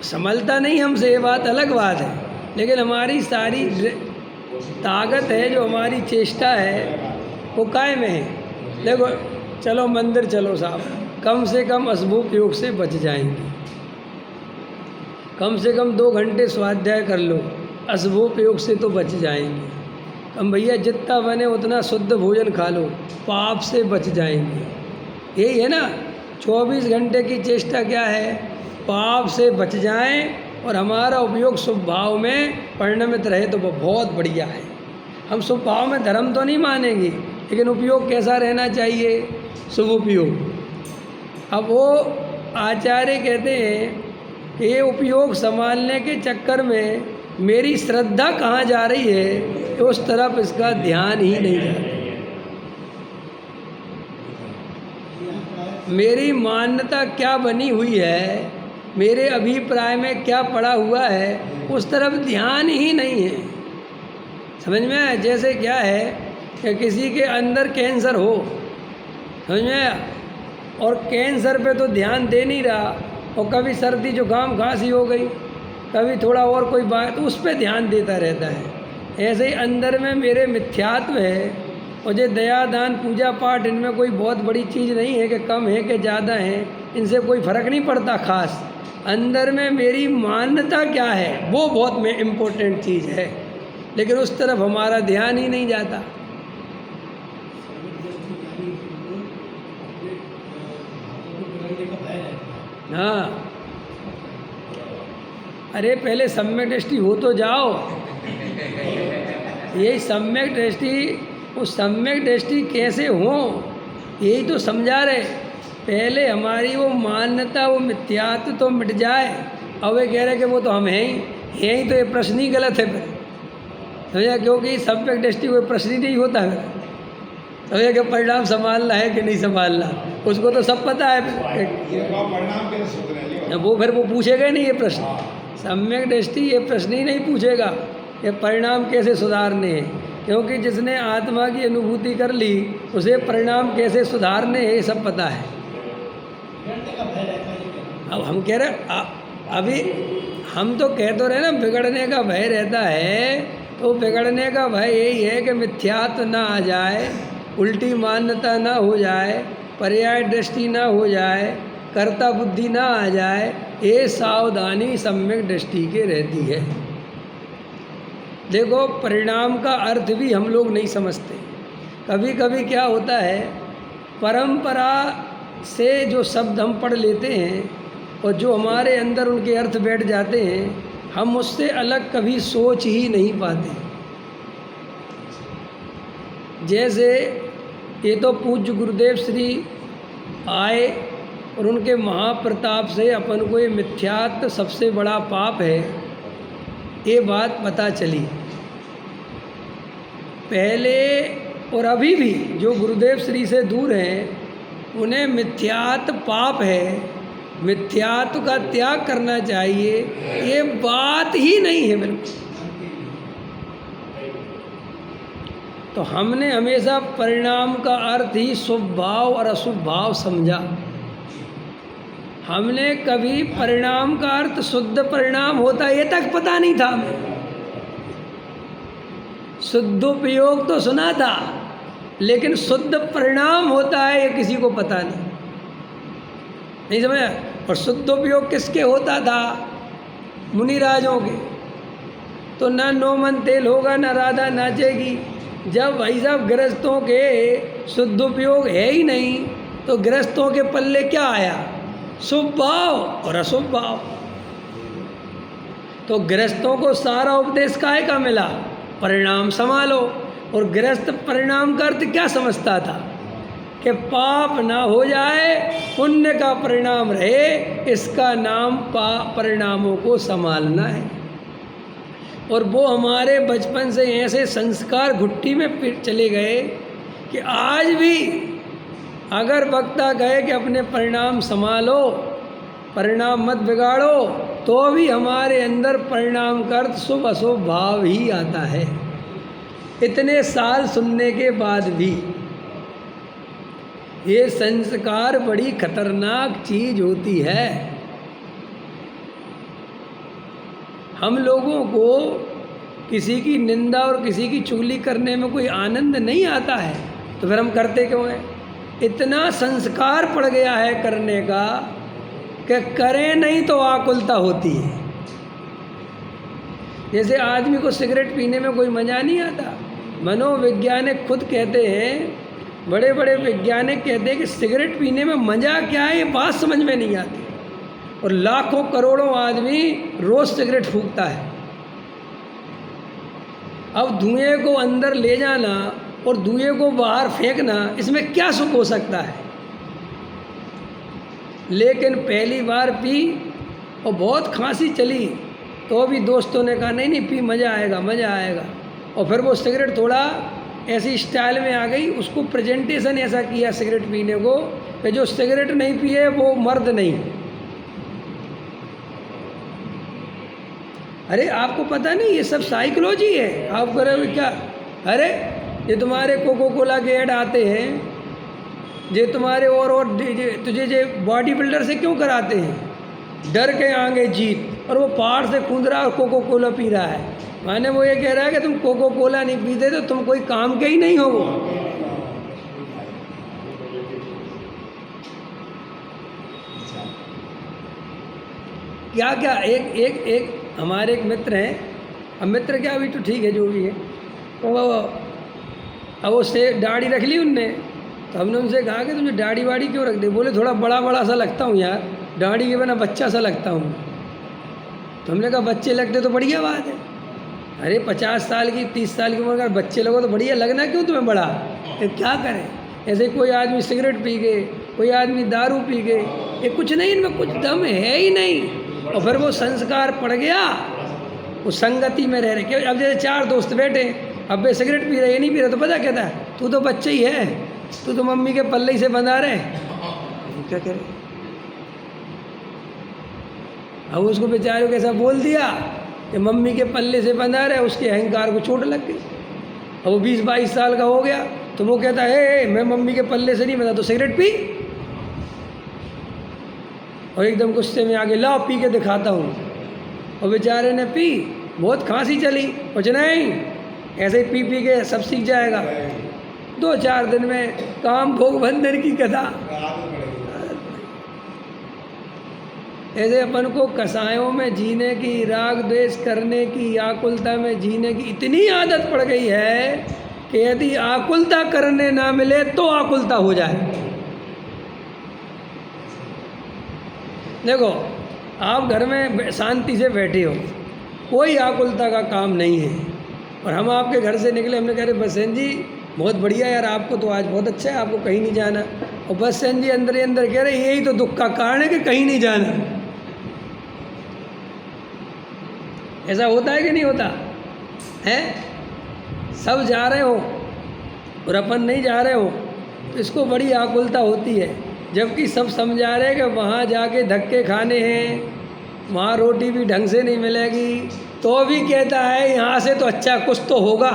संभलता नहीं हमसे, ये बात अलग बात है, लेकिन हमारी सारी ताकत है, जो हमारी चेष्टा है वो काहे में है। देखो, चलो मंदिर चलो साहब, कम से कम अशुभोपयोग से बच जाएंगे। कम से कम 2 घंटे स्वाध्याय कर लो, अशुभोपयोग से तो बच जाएंगे। हम भैया जितना बने उतना शुद्ध भोजन खा लो, पाप से बच जाएंगे। यही है ना, 24 घंटे की चेष्टा क्या है, पाप से बच जाएं और हमारा उपयोग शुभ भाव में परिणमित रहे तो वो बहुत बढ़िया है। हम शुभ भाव में धर्म तो नहीं मानेंगे, लेकिन उपयोग कैसा रहना चाहिए, शुभ उपयोग। अब वो आचार्य कहते हैं कि ये उपयोग संभालने के चक्कर में मेरी श्रद्धा कहाँ जा रही है, तो उस तरफ इसका ध्यान ही नहीं जा रहा। मेरी मान्यता क्या बनी हुई है, मेरे अभिप्राय में क्या पड़ा हुआ है, उस तरफ ध्यान ही नहीं है। समझ में आया? जैसे क्या है कि किसी के अंदर कैंसर हो, समझ में आया, और कैंसर पे तो ध्यान दे नहीं रहा, और कभी सर्दी जुकाम खांसी हो गई, कभी थोड़ा और कोई बात, तो उस पर ध्यान देता रहता है। ऐसे ही अंदर में मेरे मिथ्यात्व है, और ये दया दान पूजा पाठ, इनमें कोई बहुत बड़ी चीज़ नहीं है कि कम है कि ज़्यादा है, इनसे कोई फ़र्क नहीं पड़ता खास। अंदर में मेरी मान्यता क्या है वो बहुत में इम्पोर्टेंट चीज़ है, लेकिन उस तरफ हमारा ध्यान ही नहीं जाता। हाँ, अरे पहले सम्यक दृष्टि हो तो जाओ। यही सम्यक दृष्टि, वो सम्यक दृष्टि कैसे हो यही तो समझा रहे। पहले हमारी वो मान्यता, वो मिथ्यात्व तो मिट जाए। अब वे कह रहे कि वो तो हम हैं ही, तो ये प्रश्न ही गलत है फिर, समझा, क्योंकि सम्यक दृष्टि कोई प्रश्न ही नहीं होता है। समझा कि परिणाम संभालना है कि नहीं संभालना, उसको तो सब पता है। वो फिर वो पूछेगा ही नहीं ये प्रश्न। सम्यक दृष्टि ये प्रश्न ही नहीं पूछेगा ये परिणाम कैसे सुधारने हैं, क्योंकि जिसने आत्मा की अनुभूति कर ली उसे परिणाम कैसे सुधारने हैं ये सब पता है। अब हम कह रहे अभी हम तो कह तो रहे ना बिगड़ने का भय रहता है, तो बिगड़ने का भय यही है कि मिथ्यात्व ना आ जाए, उल्टी मान्यता ना हो जाए, पर्याय दृष्टि ना हो जाए, कर्ता बुद्धि ना आ जाए। ये सावधानी सम्यक दृष्टि के रहती है। देखो, परिणाम का अर्थ भी हम लोग नहीं समझते। कभी कभी क्या होता है, परंपरा से जो शब्द हम पढ़ लेते हैं और जो हमारे अंदर उनके अर्थ बैठ जाते हैं, हम उससे अलग कभी सोच ही नहीं पाते। जैसे ये तो पूज्य गुरुदेव श्री आए और उनके महाप्रताप से अपन को ये मिथ्यात्व सबसे बड़ा पाप है, ये बात पता चली। पहले और अभी भी जो गुरुदेव श्री से दूर हैं उन्हें मिथ्यात्व पाप है, मिथ्यात्व का त्याग करना चाहिए, ये बात ही नहीं है बिल्कुल। तो हमने हमेशा परिणाम का अर्थ ही शुभ भाव और अशुभ भाव समझा। हमने कभी परिणाम का अर्थ शुद्ध परिणाम होता ये तक पता नहीं था हमें। शुद्धोपयोग तो सुना था, लेकिन शुद्ध परिणाम होता है ये किसी को पता नहीं समझा। और शुद्धोपयोग किसके होता था? मुनिराजों के। तो ना नौमन तेल होगा, ना राधा नाचेगी। जब भाई साहब गृहस्थों के शुद्धोपयोग है ही नहीं, तो गृहस्थों के पल्ले क्या आया? शुभ भाव और अशुभ भाव। तो गृहस्थों को सारा उपदेश काहे का मिला? परिणाम संभालो। और गृहस्थ परिणाम का अर्थ क्या समझता था? कि पाप ना हो जाए, पुण्य का परिणाम रहे, इसका नाम परिणामों को संभालना है। और वो हमारे बचपन से ऐसे संस्कार घुट्टी में चले गए कि आज भी अगर वक्ता कहे कि अपने परिणाम संभालो, परिणाम मत बिगाड़ो, तो भी हमारे अंदर परिणाम का अर्थ शुभ अशुभ भाव ही आता है। इतने साल सुनने के बाद भी ये संस्कार बड़ी खतरनाक चीज होती है। हम लोगों को किसी की निंदा और किसी की चुगली करने में कोई आनंद नहीं आता है, तो फिर हम करते क्यों हैं? इतना संस्कार पड़ गया है करने का कि करें नहीं तो आकुलता होती है। जैसे आदमी को सिगरेट पीने में कोई मज़ा नहीं आता। मनोवैज्ञानिक खुद कहते हैं बड़े बड़े वैज्ञानिक कहते हैं कि सिगरेट पीने में मज़ा क्या है, ये बात समझ में नहीं आती। और लाखों करोड़ों आदमी रोज़ सिगरेट फूंकता है। अब धुएं को अंदर ले जाना और धुएं को बाहर फेंकना, इसमें क्या सुख हो सकता है। लेकिन पहली बार पी और बहुत खांसी चली तो भी दोस्तों ने कहा नहीं नहीं पी, मज़ा आएगा मज़ा आएगा। और फिर वो सिगरेट थोड़ा ऐसी स्टाइल में आ गई, उसको प्रेजेंटेशन ऐसा किया सिगरेट पीने को कि जो सिगरेट नहीं पिए वो मर्द नहीं। अरे आपको पता नहीं ये सब साइकोलॉजी है। आप करोगे क्या, अरे ये तुम्हारे कोको कोला के ऐड आते हैं, ये तुम्हारे और तुझे जे बॉडी बिल्डर से क्यों कराते हैं, डर के आगे जीत, और वो पहाड़ से कूद रहा है और कोको कोला पी रहा है। माने वो ये कह रहा है कि तुम कोको कोला नहीं पीते तो तुम कोई काम के ही नहीं हो। वो क्या क्या एक हमारे एक मित्र हैं, अब मित्र क्या, अभी तो ठीक है जो भी है, तो अब उससे दाढ़ी रख ली उनने, तो हमने उनसे कहा कि तुझे दाढ़ी वाड़ी क्यों रख दे। बोले थोड़ा बड़ा बड़ा सा लगता हूँ यार, दाढ़ी के बिना बच्चा सा लगता हूँ। तो हमने कहा बच्चे लगते तो बढ़िया बात है, अरे 50 साल की 30 साल की उम्र का बच्चे लगो तो बढ़िया, लगना क्यों तुम्हें बड़ा। ये क्या करें, ऐसे कोई आदमी सिगरेट पी गए, कोई आदमी दारू पी गए, ये कुछ नहीं, इनमें कुछ दम है ही नहीं। और फिर वो संस्कार पड़ गया, वो संगति में रह रहे। क्यों, अब जैसे 4 दोस्त बैठे, अब वे सिगरेट पी रहे, ये नहीं पी रहे, तो पता कहता है तू तो बच्चे ही है, तू तो मम्मी के पल्ले ही से बंधा रहे, क्या करे। अब उसको बेचारे को ऐसा बोल दिया कि मम्मी के पल्ले से बंधा रहे, उसके अहंकार को चोट लग गई। अब वो 20-22 साल का हो गया तो वो कहता है मैं मम्मी के पल्ले से नहीं बंधा, तो सिगरेट पी। और एकदम गुस्से में आगे लाओ पी के दिखाता हूँ। और बेचारे ने पी, बहुत खांसी चली, कुछ नहीं ऐसे ही पी के सब सीख जाएगा। 2-4 दिन में काम भोग बंधन की कथा। ऐसे अपन को कसायों में जीने की, राग द्वेष करने की, आकुलता में जीने की इतनी आदत पड़ गई है कि यदि आकुलता करने ना मिले तो आकुलता हो जाए। देखो आप घर में शांति से बैठे हो, कोई आकुलता का काम नहीं है, और हम आपके घर से निकले, हमने कहा बसंत जी बहुत बढ़िया यार, आपको तो आज बहुत अच्छा है, आपको कहीं नहीं जाना। और बसंत जी अंदर ही अंदर कह रहे यही तो दुख का कारण है कि कहीं नहीं जाना। ऐसा होता है कि नहीं होता है। सब जा रहे हो और अपन नहीं जा रहे हो तो इसको बड़ी आकुलता होती है, जबकि सब समझा रहे हैं कि वहाँ जाके धक्के खाने हैं, वहाँ रोटी भी ढंग से नहीं मिलेगी, तो भी कहता है यहाँ से तो अच्छा कुछ तो होगा।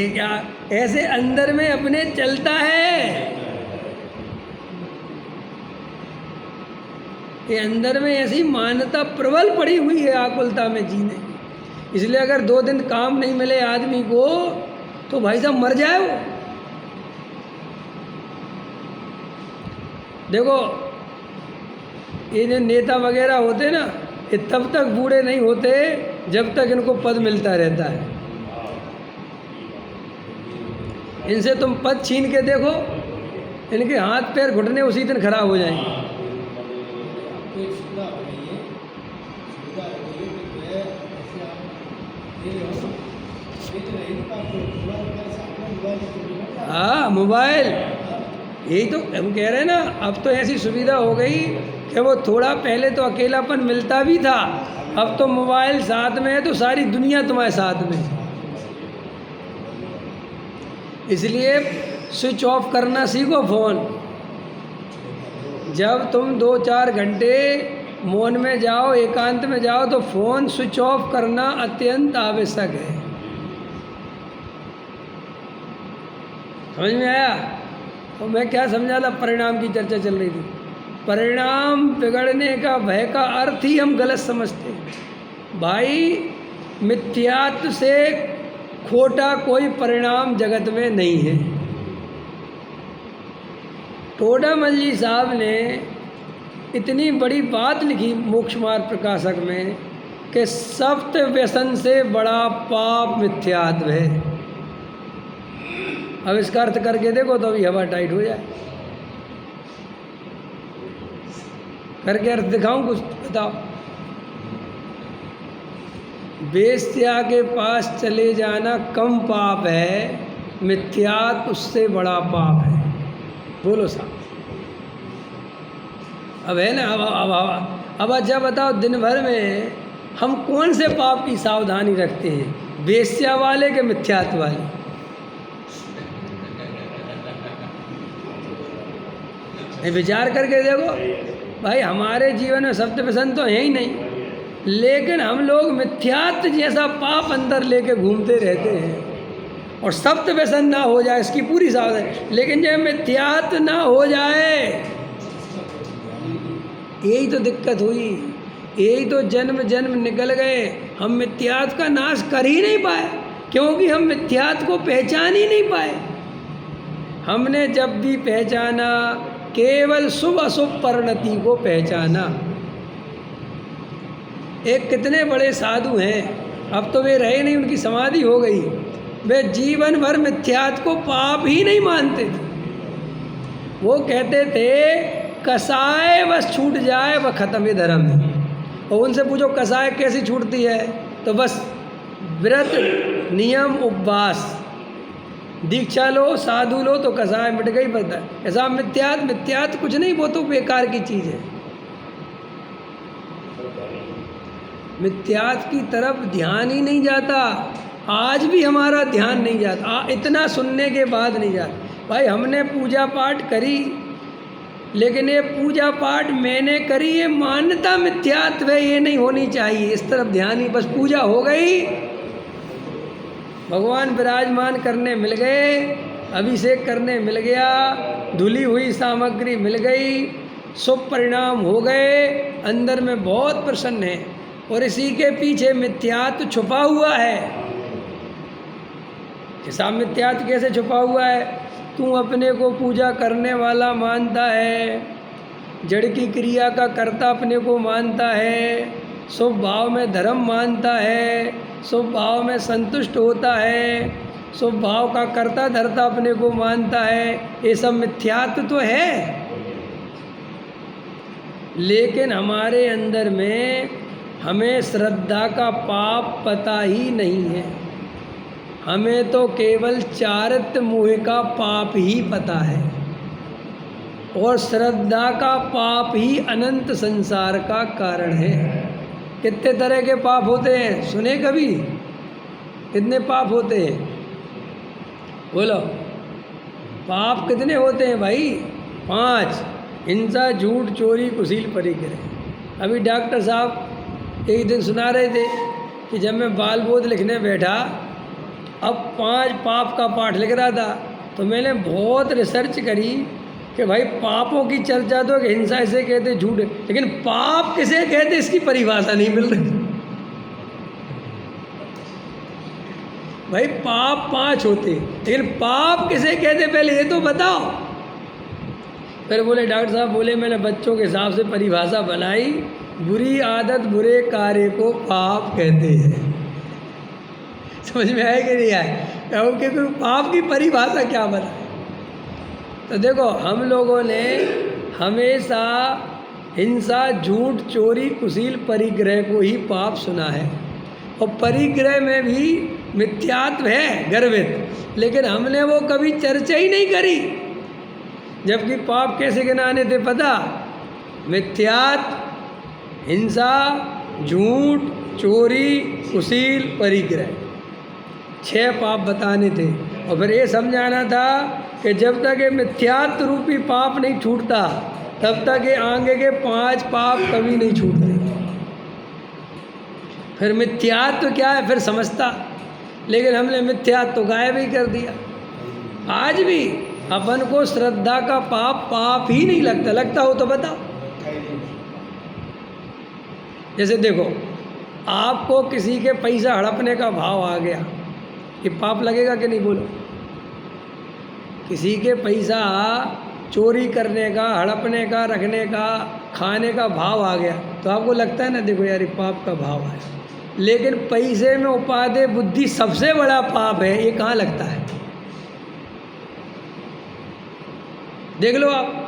क्या ऐसे अंदर में अपने चलता है, ये अंदर में ऐसी मान्यता प्रबल पड़ी हुई है आकुलता में जीने। इसलिए अगर 2 दिन काम नहीं मिले आदमी को तो भाई साहब मर जाए वो। देखो ये जो नेता वगैरह होते ना, ये तब तक बूढ़े नहीं होते जब तक इनको पद मिलता रहता है। इनसे तुम पद छीन के देखो, इनके हाथ पैर घुटने उसी दिन खराब हो जाएंगे। हाँ मोबाइल, यही तो हम कह रहे हैं ना, अब तो ऐसी सुविधा हो गई कि वो थोड़ा पहले तो अकेलापन मिलता भी था, अब तो मोबाइल साथ में है तो सारी दुनिया तुम्हारे साथ में। इसलिए स्विच ऑफ करना सीखो फ़ोन। जब तुम 2-4 घंटे मौन में जाओ, एकांत में जाओ, तो फ़ोन स्विच ऑफ करना अत्यंत आवश्यक है। समझ में आया? तो मैं क्या समझा था, परिणाम की चर्चा चल रही थी। परिणाम बिगड़ने का भय का अर्थ ही हम गलत समझते हैं। भाई मिथ्यात्व से खोटा कोई परिणाम जगत में नहीं है। टोडामल जी साहब ने इतनी बड़ी बात लिखी मोक्ष मार्ग प्रकाशक में कि सप्त व्यसन से बड़ा पाप मिथ्यात्व है। अब इसका अर्थ करके देखो तो अभी हवा टाइट हो जाए। करके अर्थ दिखाऊं, कुछ बताओ। वेश्या के पास चले जाना कम पाप है, मिथ्यात्व उससे बड़ा पाप है। बोलो साहब। अब है ना, अब अच्छा बताओ, दिन भर में हम कौन से पाप की सावधानी रखते हैं, वेश्या वाले के मिथ्यात्व वाले? विचार करके देखो भाई, हमारे जीवन में सप्त व्यसन तो है ही नहीं, लेकिन हम लोग मिथ्यात्व जैसा पाप अंदर लेके घूमते रहते हैं। और सप्त व्यसन ना हो जाए इसकी पूरी सावधानी, लेकिन जब मिथ्यात्व ना हो जाए, यही तो दिक्कत हुई, यही तो जन्म जन्म निकल गए। हम मिथ्यात्व का नाश कर ही नहीं पाए, क्योंकि हम मिथ्यात्व को पहचान ही नहीं पाए। हमने जब भी पहचाना, केवल शुभ अशुभ परिणति को पहचाना। एक कितने बड़े साधु हैं, अब तो वे रहे नहीं, उनकी समाधि हो गई। वे जीवन भर मिथ्यात्व को पाप ही नहीं मानते थे। वो कहते थे कसाय बस छूट जाए वह खत्म है धर्म है। और उनसे पूछो कसाय कैसी छूटती है, तो बस व्रत नियम उपवास दीक्षा लो, साधु लो तो कसाय मिट गई। पता है ऐसा मिथ्यात्व कुछ नहीं, वो तो बेकार की चीज़ है। मिथ्यात्व की तरफ ध्यान ही नहीं जाता, आज भी हमारा ध्यान नहीं जाता। इतना सुनने के बाद नहीं जाता। भाई हमने पूजा पाठ करी, लेकिन ये पूजा पाठ मैंने करी, ये मान्यता मिथ्यात्व है, ये नहीं होनी चाहिए। इस तरफ ध्यान ही, बस पूजा हो गई, भगवान विराजमान करने मिल गए, अभिषेक करने मिल गया, धुली हुई सामग्री मिल गई, शुभ परिणाम हो गए, अंदर में बहुत प्रसन्न है। और इसी के पीछे मिथ्यात्व छुपा हुआ है। साहब मिथ्यात्व कैसे छुपा हुआ है? तू अपने को पूजा करने वाला मानता है, जड़ की क्रिया का कर्ता अपने को मानता है, शुभ भाव में धर्म मानता है, शुभ भाव में संतुष्ट होता है, शुभ भाव का कर्ता धर्ता अपने को मानता है। ये सब मिथ्यात्व तो है, लेकिन हमारे अंदर में हमें श्रद्धा का पाप पता ही नहीं है। हमें तो केवल चारित्र मोह का पाप ही पता है, और श्रद्धा का पाप ही अनंत संसार का कारण है। कितने तरह के पाप होते हैं, सुने कभी? कितने पाप होते हैं? बोलो, पाप कितने होते हैं भाई? 5: हिंसा, झूठ, चोरी, कुशील, परिग्रह। अभी डॉक्टर साहब एक दिन सुना रहे थे कि जब मैं बाल बोध लिखने बैठा, अब 5 पाप का पाठ लिख रहा था, तो मैंने बहुत रिसर्च करी कि भाई पापों की चर्चा तो कि हिंसा इसे कहते, झूठ, लेकिन पाप किसे कहते इसकी परिभाषा नहीं मिल रही। भाई पाप 5 होते, लेकिन पाप किसे कहते पहले ये तो बताओ। फिर बोले डॉक्टर साहब, बोले मैंने बच्चों के हिसाब से परिभाषा बनाई, बुरी आदत बुरे कार्य को पाप कहते हैं। समझ में आए कि नहीं आए? क्योंकि पाप की परिभाषा क्या बताए? तो देखो, हम लोगों ने हमेशा हिंसा, झूठ, चोरी, कुशील, परिग्रह को ही पाप सुना है। और परिग्रह में भी मिथ्यात्व है, गर्वित, लेकिन हमने वो कभी चर्चा ही नहीं करी। जबकि पाप कैसे गिनाने थे पता? मिथ्यात्व, हिंसा, झूठ, चोरी, कुशील, परिग्रह, 6 पाप बताने थे। और फिर ये समझाना था कि जब तक ये मिथ्यात्व रूपी पाप नहीं छूटता, तब तक ये आगे के 5 पाप कभी नहीं छूटते। फिर मिथ्यात्व क्या है फिर समझता, लेकिन हमने मिथ्यात्व तो गायब ही कर दिया। आज भी अपन को श्रद्धा का पाप ही नहीं लगता। लगता हो तो बताओ। जैसे देखो, आपको किसी के पैसा हड़पने का भाव आ गया, ये पाप लगेगा कि नहीं? बोलो। किसी के पैसा चोरी करने का, हड़पने का, रखने का, खाने का भाव आ गया, तो आपको लगता है ना, देखो यार ये पाप का भाव है। लेकिन पैसे में उपादेय बुद्धि सबसे बड़ा पाप है, ये कहाँ लगता है? देख लो आप,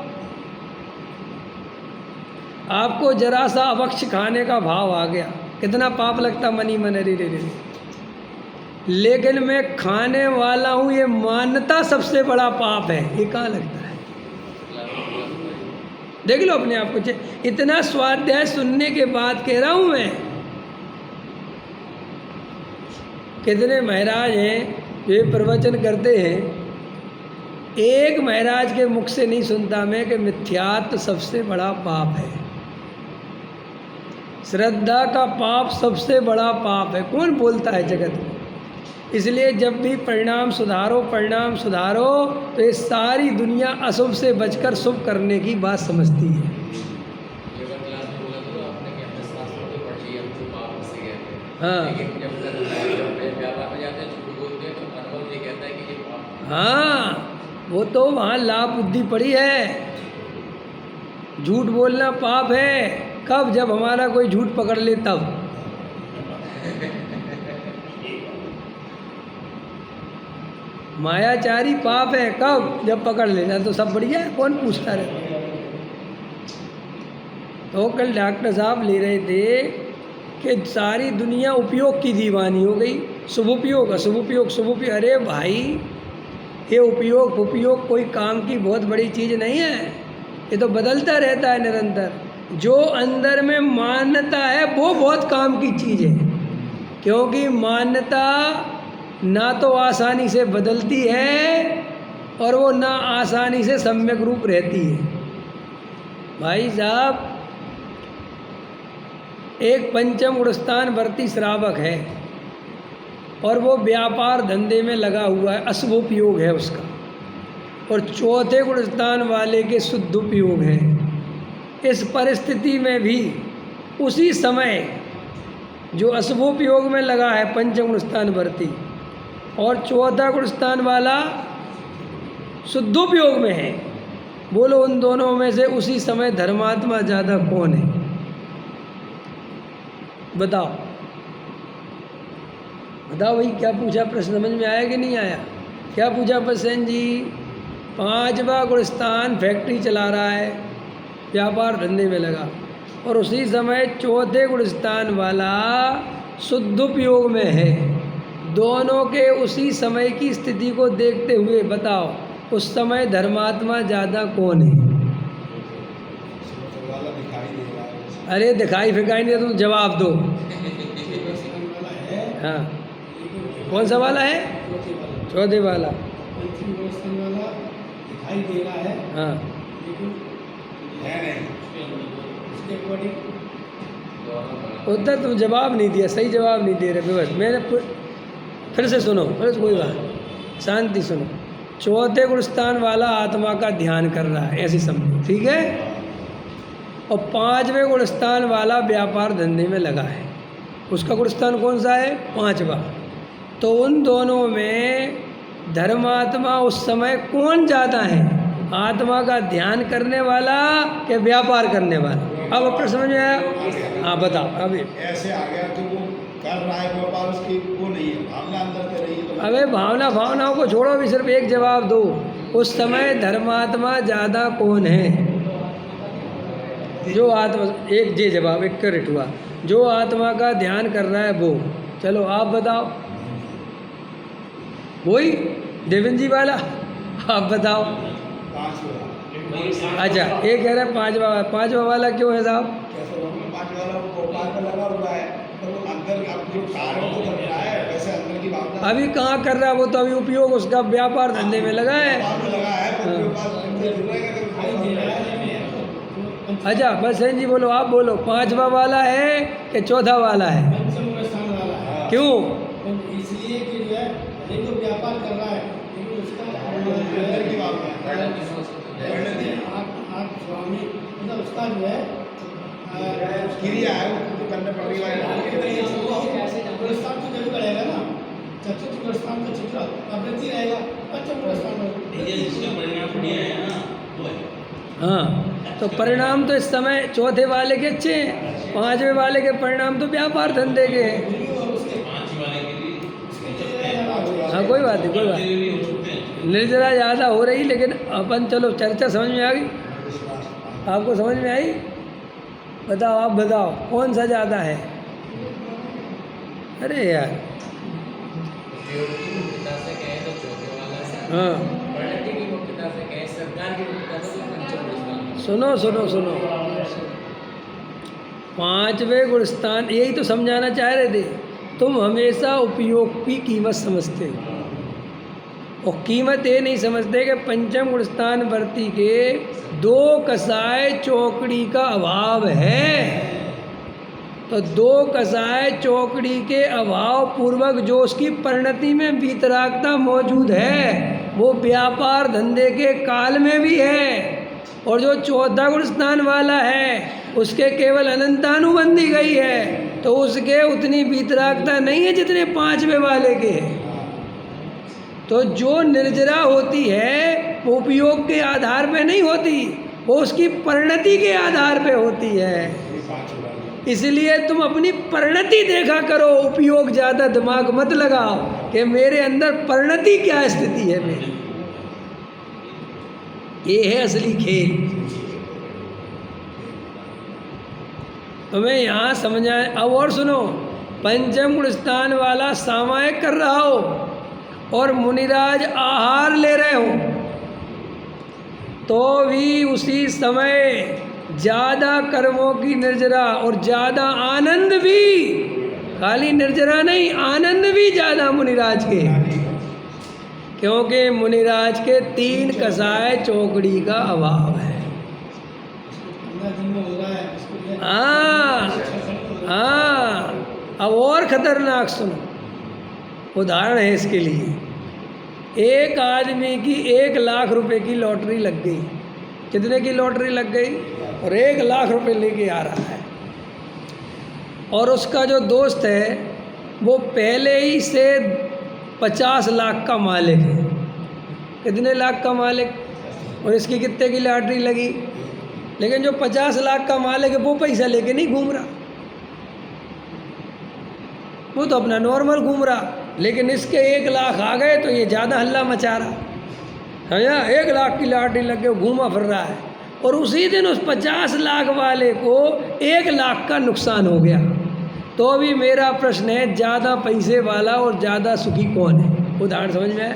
आपको जरा सा अवक्ष खाने का भाव आ गया, कितना पाप लगता मनी मन रे रे रे। लेकिन मैं खाने वाला हूँ ये मान्यता सबसे बड़ा पाप है, ये कहाँ लगता है? देख लो अपने आप को। इतना स्वाध्याय सुनने के बाद कह रहा हूँ मैं, कितने महाराज हैं जो ये प्रवचन करते हैं, एक महाराज के मुख से नहीं सुनता मैं कि मिथ्यात्व सबसे बड़ा पाप है, श्रद्धा का पाप सबसे बड़ा पाप है। कौन बोलता है जगत में? इसलिए जब भी परिणाम सुधारो तो ये सारी दुनिया अशुभ से बचकर शुभ करने की बात समझती है। हाँ, वो तो वहाँ लाभ बुद्धि पड़ी है। झूठ बोलना पाप है कब? जब हमारा कोई झूठ पकड़ ले तब। मायाचारी पाप है कब? जब पकड़ लेना तो सब बढ़िया है, कौन पूछता रहता। तो कल डॉक्टर साहब ले रहे थे कि सारी दुनिया उपयोग की दीवानी हो गई, शुभ उपयोग अशुभ उपयोग, शुभ उपयोग। अरे भाई, ये उपयोग कोई काम की बहुत बड़ी चीज़ नहीं है, ये तो बदलता रहता है निरंतर। जो अंदर में मान्यता है वो बहुत काम की चीज़ है, क्योंकि मान्यता ना तो आसानी से बदलती है और वो ना आसानी से सम्यक रूप रहती है। भाई साहब, एक पंचम गुणस्थान वर्ती श्रावक है और वो व्यापार धंधे में लगा हुआ है, अशुभ उपयोग है उसका, और चौथे गुणस्थान वाले के शुद्ध उपयोग है। इस परिस्थिति में भी उसी समय जो अशुभ उपयोग में लगा है पंचम गुणस्थान वर्ती, और चौथा गुणस्थान वाला शुद्धोपयोग में है, बोलो उन दोनों में से उसी समय धर्मात्मा ज़्यादा कौन है? बताओ भाई, क्या पूछा? प्रश्न समझ में आया कि नहीं आया? क्या पूछा प्रसन्न जी? 5वां गुणस्थान फैक्ट्री चला रहा है, व्यापार धंधे में लगा, और उसी समय चौथे गुणस्थान वाला शुद्ध उपयोग में है। दोनों के उसी समय की स्थिति को देखते हुए बताओ उस समय धर्मात्मा ज़्यादा कौन है? अरे दिखाई फिकाई नहीं, तुम जवाब दो। हाँ, कौन सा वाला है? चौथे वाला दिखाई दे रहा है, हाँ, लेकिन है नहीं। उत्तर तुम जवाब नहीं दिया, सही जवाब नहीं दे रहे। बस मैंने फिर से सुनो, बस कोई बात, शांति सुनो। चौथे गुणस्थान वाला आत्मा का ध्यान कर रहा है, ऐसी समझो, ठीक है? और 5वें गुणस्थान वाला व्यापार धंधे में लगा है, उसका गुणस्थान कौन सा है? 5वां। तो उन दोनों में धर्मात्मा उस समय कौन ज़्यादा है? आत्मा का ध्यान करने वाला कि व्यापार करने वाला? अब अपने समझ में आया? हाँ बताओ। अभी ऐसे आ गया कि वो कर रहा है व्यापार, उसकी वो नहीं है, भावना अंदर से रही है। तो अबे भावनाओं को छोड़ो, अभी सिर्फ एक जवाब दो, उस समय धर्मात्मा ज़्यादा कौन है? जो आत्मा, एक जे जवाब, एक करेक्ट हुआ, जो आत्मा का ध्यान कर रहा है वो। चलो आप बताओ, वही देवेंद्र जी वाला, आप बताओ। 5वां। अच्छा, एक कह रहा है 5वां वाला क्यों है साहब? कैसे लोग 5 वाला वो व्यापार में लगा हुआ है, तो वो अंदर अब जो कार्य वो कर रहा है, वैसे अंदर की भावना अभी कहाँ कर रहा है वो? तो अभी उपयोग उसका व्यापार धंधे में लगा है। व्यापार में लगा है, तो व्यापार धंधे जुड़ेगा तो दिखाई दे रहा है। अच्छा बस जी बोलो, आप बोलो, 5वां वाला है कि चौथा वाला है? पंचम गुणस्थान वाला है। क्यों? इसलिए कि जो है देखो व्यापार कर रहा है, लेकिन उसका अंदर की भावना आप स्वामी, मतलब उसका जो है क्रिया है वो करने पड़ेगी। गुणस्थान तो जरूर रहेगा ना, चतुर्थ गुणस्थान का चित्र अवृत्ति रहेगा, पंचम गुणस्थान में हाँ, तो परिणाम तो इस समय चौथे वाले के अच्छे हैं, पांचवें वाले के परिणाम तो व्यापार धंधे के हैं। हाँ कोई बात नहीं, कोई बात नहीं। निर्जरा ज़्यादा हो रही, लेकिन अपन चलो चर्चा समझ में आ गई, आपको समझ में आई? बताओ, आप बताओ कौन सा ज़्यादा है? अरे यार हाँ, सुनो सुनो सुनो, पांचवें गुण स्थान, यही तो समझाना चाह रहे थे। तुम हमेशा उपयोग की कीमत समझते हो, और कीमत ये नहीं समझते कि पंचम गुण स्थान वर्ती के 2 कसाय चौकड़ी का अभाव है। तो 2 कसाय चौकड़ी के अभाव पूर्वक जो उसकी परिणति में वीतरागता मौजूद है, वो व्यापार धंधे के काल में भी है। और जो चौथा गुण स्थान वाला है उसके केवल अनंतानुबंधी गई है, तो उसके उतनी वीतरागता नहीं है जितने पांचवें वाले के है। तो जो निर्जरा होती है वो उपयोग के आधार पे नहीं होती, वो उसकी परिणति के आधार पे होती है। इसलिए तुम अपनी परिणति देखा करो, उपयोग ज़्यादा दिमाग मत लगाओ कि मेरे अंदर परिणति क्या स्थिति है मेरी। ये है असली खेल। तुम्हें यहाँ समझाए। अब और सुनो, पंचम गुण स्थान वाला सामायिक कर रहा हो और मुनिराज आहार ले रहे हो, तो भी उसी समय ज़्यादा कर्मों की निर्जरा और ज़्यादा आनंद भी, खाली निर्जरा नहीं, आनंद भी ज़्यादा मुनिराज के, क्योंकि मुनिराज के 3 कसाय चौकड़ी का अभाव है। हाँ हाँ, अब और खतरनाक सुनो, उदाहरण है इसके लिए। एक आदमी की 1 लाख रुपए की लॉटरी लग गई। कितने की लॉटरी लग गई? और 1 लाख रुपए लेके आ रहा है, और उसका जो दोस्त है वो पहले ही से 50 लाख का मालिक है। कितने लाख का मालिक? और इसकी कितने की लॉटरी लगी? लेकिन जो 50 लाख का मालिक है वो पैसा लेके नहीं घूम रहा, वो तो अपना नॉर्मल घूम रहा। लेकिन इसके 1 लाख आ गए तो ये ज़्यादा हल्ला मचा रहा है। यहाँ 1 लाख की लॉटरी लग के घूमा फिर रहा है, और उसी दिन उस 50 लाख वाले को 1 लाख का नुकसान हो गया। तो अभी मेरा प्रश्न है, ज़्यादा पैसे वाला और ज़्यादा सुखी कौन है? उदाहरण समझ में आया?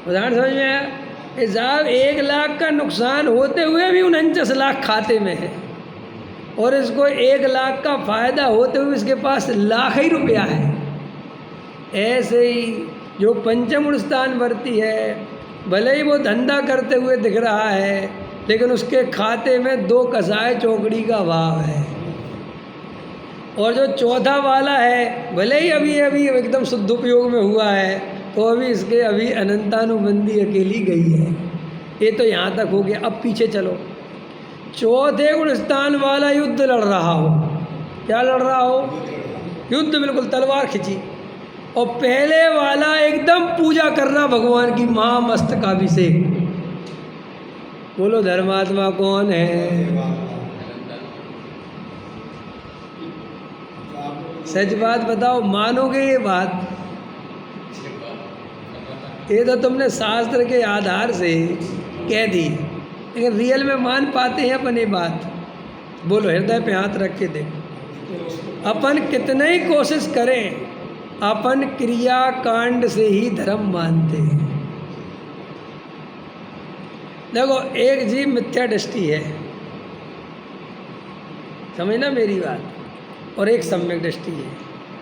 उदाहरण समझ में आया? साहब 1 लाख का नुकसान होते हुए भी 49 लाख खाते में है, और इसको 1 लाख का फ़ायदा होते हुए इसके पास लाख ही रुपया है। ऐसे ही जो पंचम गुण स्थान वर्ती है, भले ही वो धंधा करते हुए दिख रहा है, लेकिन उसके खाते में 2 कसाय चौकड़ी का अभाव है। और जो चौथा वाला है, भले ही अभी अभी एकदम शुद्ध उपयोग में हुआ है, तो अभी इसके अभी अनंतानुबंधी अकेली गई है। ये तो यहाँ तक हो गया। अब पीछे चलो, चौथे गुण स्थान वाला युद्ध लड़ रहा हो। क्या लड़ रहा हो? युद्ध, बिल्कुल तलवार खिंची, और पहले वाला एकदम पूजा कर रहा भगवान की महामस्तकाभिषेक। बोलो धर्मात्मा कौन है? सच बात बताओ, मानोगे ये बात? ये तो तुमने शास्त्र के आधार से कह दी, लेकिन रियल में मान पाते हैं अपन ये बात? बोलो, हृदय पे हाथ रख के देखो। अपन कितने ही कोशिश करें, अपन क्रिया कांड से ही धर्म मानते हैं। देखो, एक जीव मिथ्या दृष्टि है, समझना मेरी बात, और एक सम्यक दृष्टि है।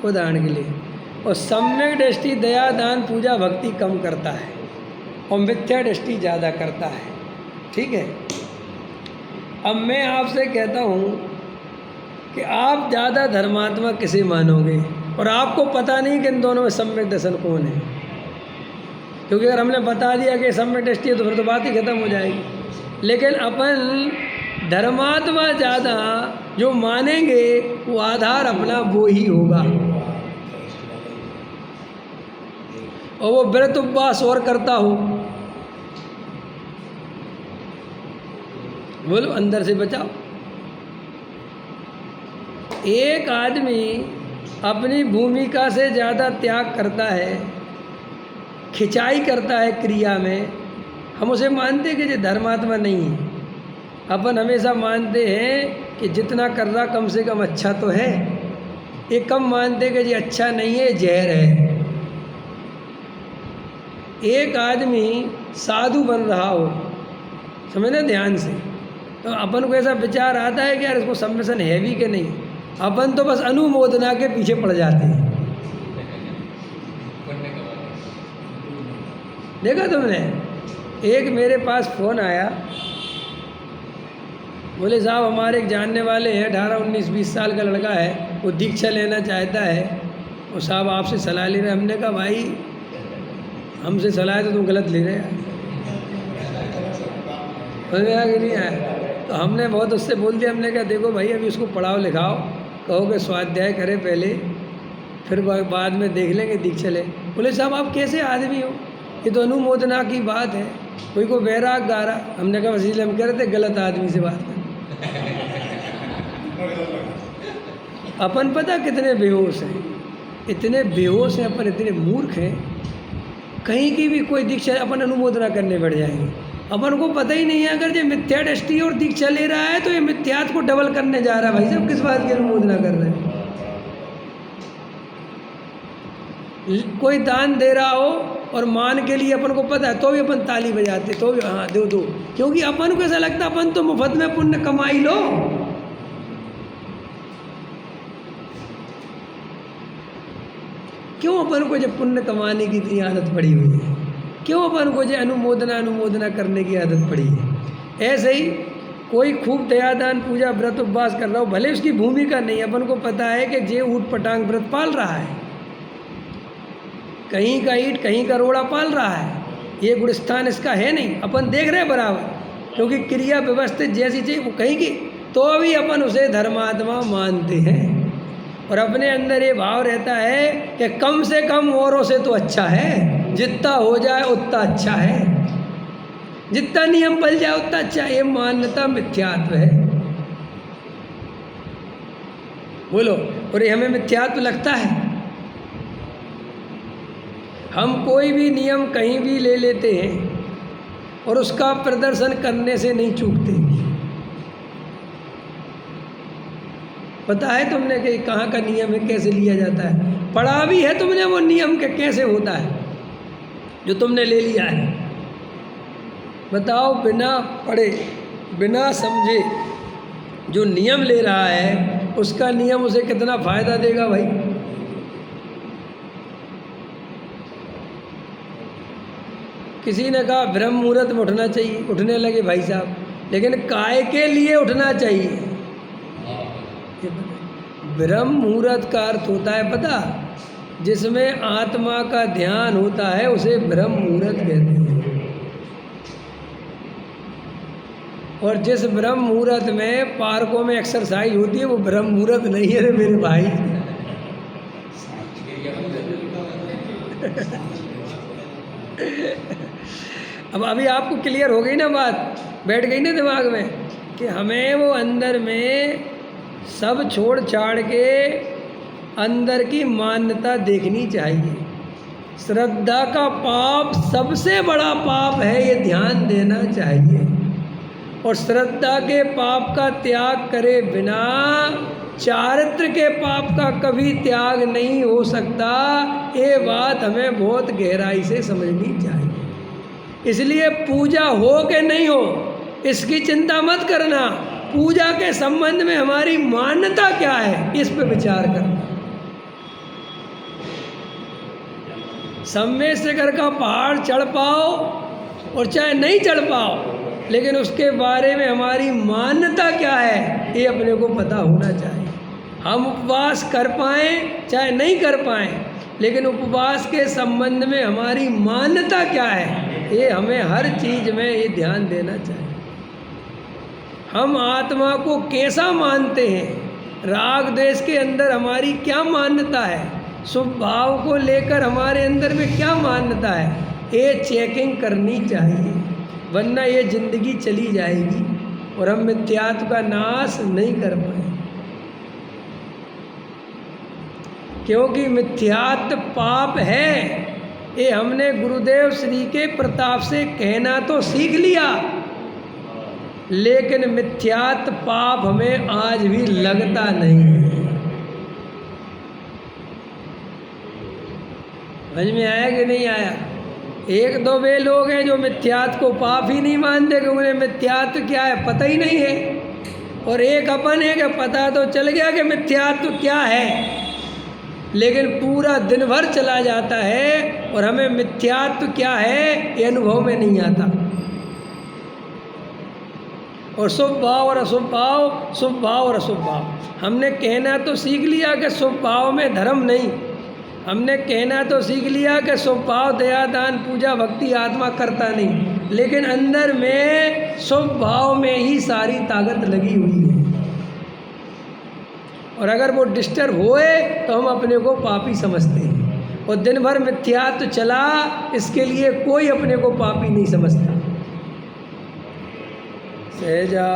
उदाहरण के लिए, और सम्यक दृष्टि दया दान पूजा भक्ति कम करता है, और मिथ्या दृष्टि ज़्यादा करता है। ठीक है? अब मैं आपसे कहता हूँ कि आप ज़्यादा धर्मात्मा किसे मानोगे, और आपको पता नहीं कि इन दोनों में सम्यक दर्शन कौन है। क्योंकि अगर हमने बता दिया कि सम्यक दृष्टि है तो फिर तो बात ही खत्म हो जाएगी। लेकिन अपन धर्मात्मा ज़्यादा जो मानेंगे, वो आधार अपना वो ही होगा, और वो व्रत उपवास और करता हो, बोलो, अंदर से बचाओ। एक आदमी अपनी भूमिका से ज़्यादा त्याग करता है, खिंचाई करता है क्रिया में, हम उसे मानते हैं कि ये धर्मात्मा नहीं है। अपन हमेशा मानते हैं कि जितना कर रहा कम से कम अच्छा तो है। ये कम मानते हैं कि ये अच्छा नहीं है, जहर है। एक आदमी साधु बन रहा हो, समझना ध्यान से, तो अपन को ऐसा विचार आता है कि यार इसको सम्मिशन है भी कि नहीं। अपन तो बस अनुमोदना के पीछे पड़ जाते हैं। देखा तुमने, एक मेरे पास फ़ोन आया, बोले साहब हमारे एक जानने वाले हैं, 18, 19, 20 साल का लड़का है, वो दीक्षा लेना चाहता है और साहब आपसे सलाह ले रहे हैं। हमने कहा भाई हमसे सलाह तो तुम गलत ले रहे हैं, समझ में आया कि नहीं आया? तो हमने बहुत उससे बोल दिया। हमने कहा देखो भाई अभी उसको पढ़ाओ लिखाओ, कहो कि स्वाध्याय करे पहले, फिर बाद में देख लेंगे दीक्षा ले। बोले साहब आप कैसे आदमी हो, ये तो अनुमोदना की बात है, कोई को बैराग गा रहा। हमने कहा वसीले हम कह रहे थे गलत आदमी से बात कर। अपन पता कितने बेहोश हैं, इतने बेहोश हैं अपन, इतने मूर्ख हैं, कहीं की भी कोई दीक्षा अपन अनुमोदना करने बैठ जाएंगे। अपन को पता ही नहीं है अगर ये मिथ्या दृष्टि और दीक्षा ले रहा है तो ये मिथ्यात्व को डबल करने जा रहा है। भाई साहब किस बात की अनुमोदना कर रहे हैं? कोई दान दे रहा हो और मान के लिए अपन को पता है तो भी अपन ताली बजाते, तो भी हाँ दो दो, क्योंकि अपन को ऐसा लगता है अपन तो मुफ्त में पुण्य कमाई लो। क्यों अपन को जो पुण्य कमाने की इतनी आदत पड़ी हुई है? क्यों अपन को जो अनुमोदना करने की आदत पड़ी है? ऐसे ही कोई खूब दयादान पूजा व्रत उपवास कर रहा हो, भले उसकी भूमिका नहीं, अपन को पता है कि जे ऊट पटांग व्रत पाल रहा है, कहीं का ईट कहीं का रोड़ा पाल रहा है, ये गुणस्थान इसका है नहीं, अपन देख रहे हैं बराबर, क्योंकि क्रिया व्यवस्थित जैसी चाहिए वो कहीं की, तो भी अपन उसे धर्मात्मा मानते हैं। और अपने अंदर ये भाव रहता है कि कम से कम औरों से तो अच्छा है, जितना हो जाए उतना अच्छा है, जितना नियम पल जाए उतना अच्छा। ये मान्यता मिथ्यात्व है। बोलो, और ये हमें मिथ्यात्व लगता है। हम कोई भी नियम कहीं भी ले लेते हैं और उसका प्रदर्शन करने से नहीं चूकते। पता है तुमने कि कहाँ का नियम है, कैसे लिया जाता है? पढ़ा भी है तुमने वो नियम के कैसे होता है जो तुमने ले लिया है? बताओ, बिना पढ़े बिना समझे जो नियम ले रहा है उसका नियम उसे कितना फायदा देगा भाई? किसी ने कहा ब्रह्म मुहूर्त में उठना चाहिए, उठने लगे भाई साहब, लेकिन काय के लिए उठना चाहिए? ब्रह्म मुहूर्त का अर्थ होता है पता, जिसमें आत्मा का ध्यान होता है उसे ब्रह्म मुहूर्त कहते हैं। और जिस ब्रह्म मुहूर्त में पार्कों में एक्सरसाइज होती है वो ब्रह्म मुहूर्त नहीं है रे मेरे भाई। अब अभी आपको क्लियर हो गई ना बात, बैठ गई ना दिमाग में कि हमें वो अंदर में सब छोड़ छाड़ के अंदर की मान्यता देखनी चाहिए। श्रद्धा का पाप सबसे बड़ा पाप है, ये ध्यान देना चाहिए। और श्रद्धा के पाप का त्याग करे बिना चारित्र के पाप का कभी त्याग नहीं हो सकता। ये बात हमें बहुत गहराई से समझनी चाहिए। इसलिए पूजा हो कि नहीं हो इसकी चिंता मत करना, पूजा के संबंध में हमारी मान्यता क्या है इस पर विचार करना। सम्मेश्वर का पहाड़ चढ़ पाओ और चाहे नहीं चढ़ पाओ, लेकिन उसके बारे में हमारी मान्यता क्या है ये अपने को पता होना चाहिए। हम उपवास कर पाएँ चाहे नहीं कर पाएँ, लेकिन उपवास के संबंध में हमारी मान्यता क्या है ये हमें हर चीज़ में ये ध्यान देना चाहिए। हम आत्मा को कैसा मानते हैं, राग द्वेष के अंदर हमारी क्या मान्यता है, शुभ भाव को लेकर हमारे अंदर में क्या मान्यता है, ये चेकिंग करनी चाहिए, वरना ये ज़िंदगी चली जाएगी और हम मिथ्यात्व का नाश नहीं कर पाए, क्योंकि मिथ्यात्व पाप है। ये हमने गुरुदेव श्री के प्रताप से कहना तो सीख लिया, लेकिन मिथ्यात्व पाप हमें आज भी लगता नहीं है। समझ में आया कि नहीं आया? एक दो वे लोग हैं जो मिथ्यात्व को पाप ही नहीं मानते, कि उन्हें मिथ्यात्व क्या है पता ही नहीं है, और एक अपन है कि पता तो चल गया कि मिथ्यात्व क्या है, लेकिन पूरा दिन भर चला जाता है और हमें मिथ्यात्व क्या है ये अनुभव में नहीं आता। और शुभ भाव और अशुभ भाव, शुभ भाव और अशुभ भाव, हमने कहना तो सीख लिया कि शुभ भाव में धर्म नहीं, हमने कहना तो सीख लिया कि शुभ भाव दया दान पूजा भक्ति आत्मा करता नहीं, लेकिन अंदर में शुभ भाव में ही सारी ताकत लगी हुई है। और अगर वो डिस्टर्ब होए तो हम अपने को पापी समझते हैं, और दिन भर मिथ्यात्व चला इसके लिए कोई अपने को पापी नहीं समझता। सहजा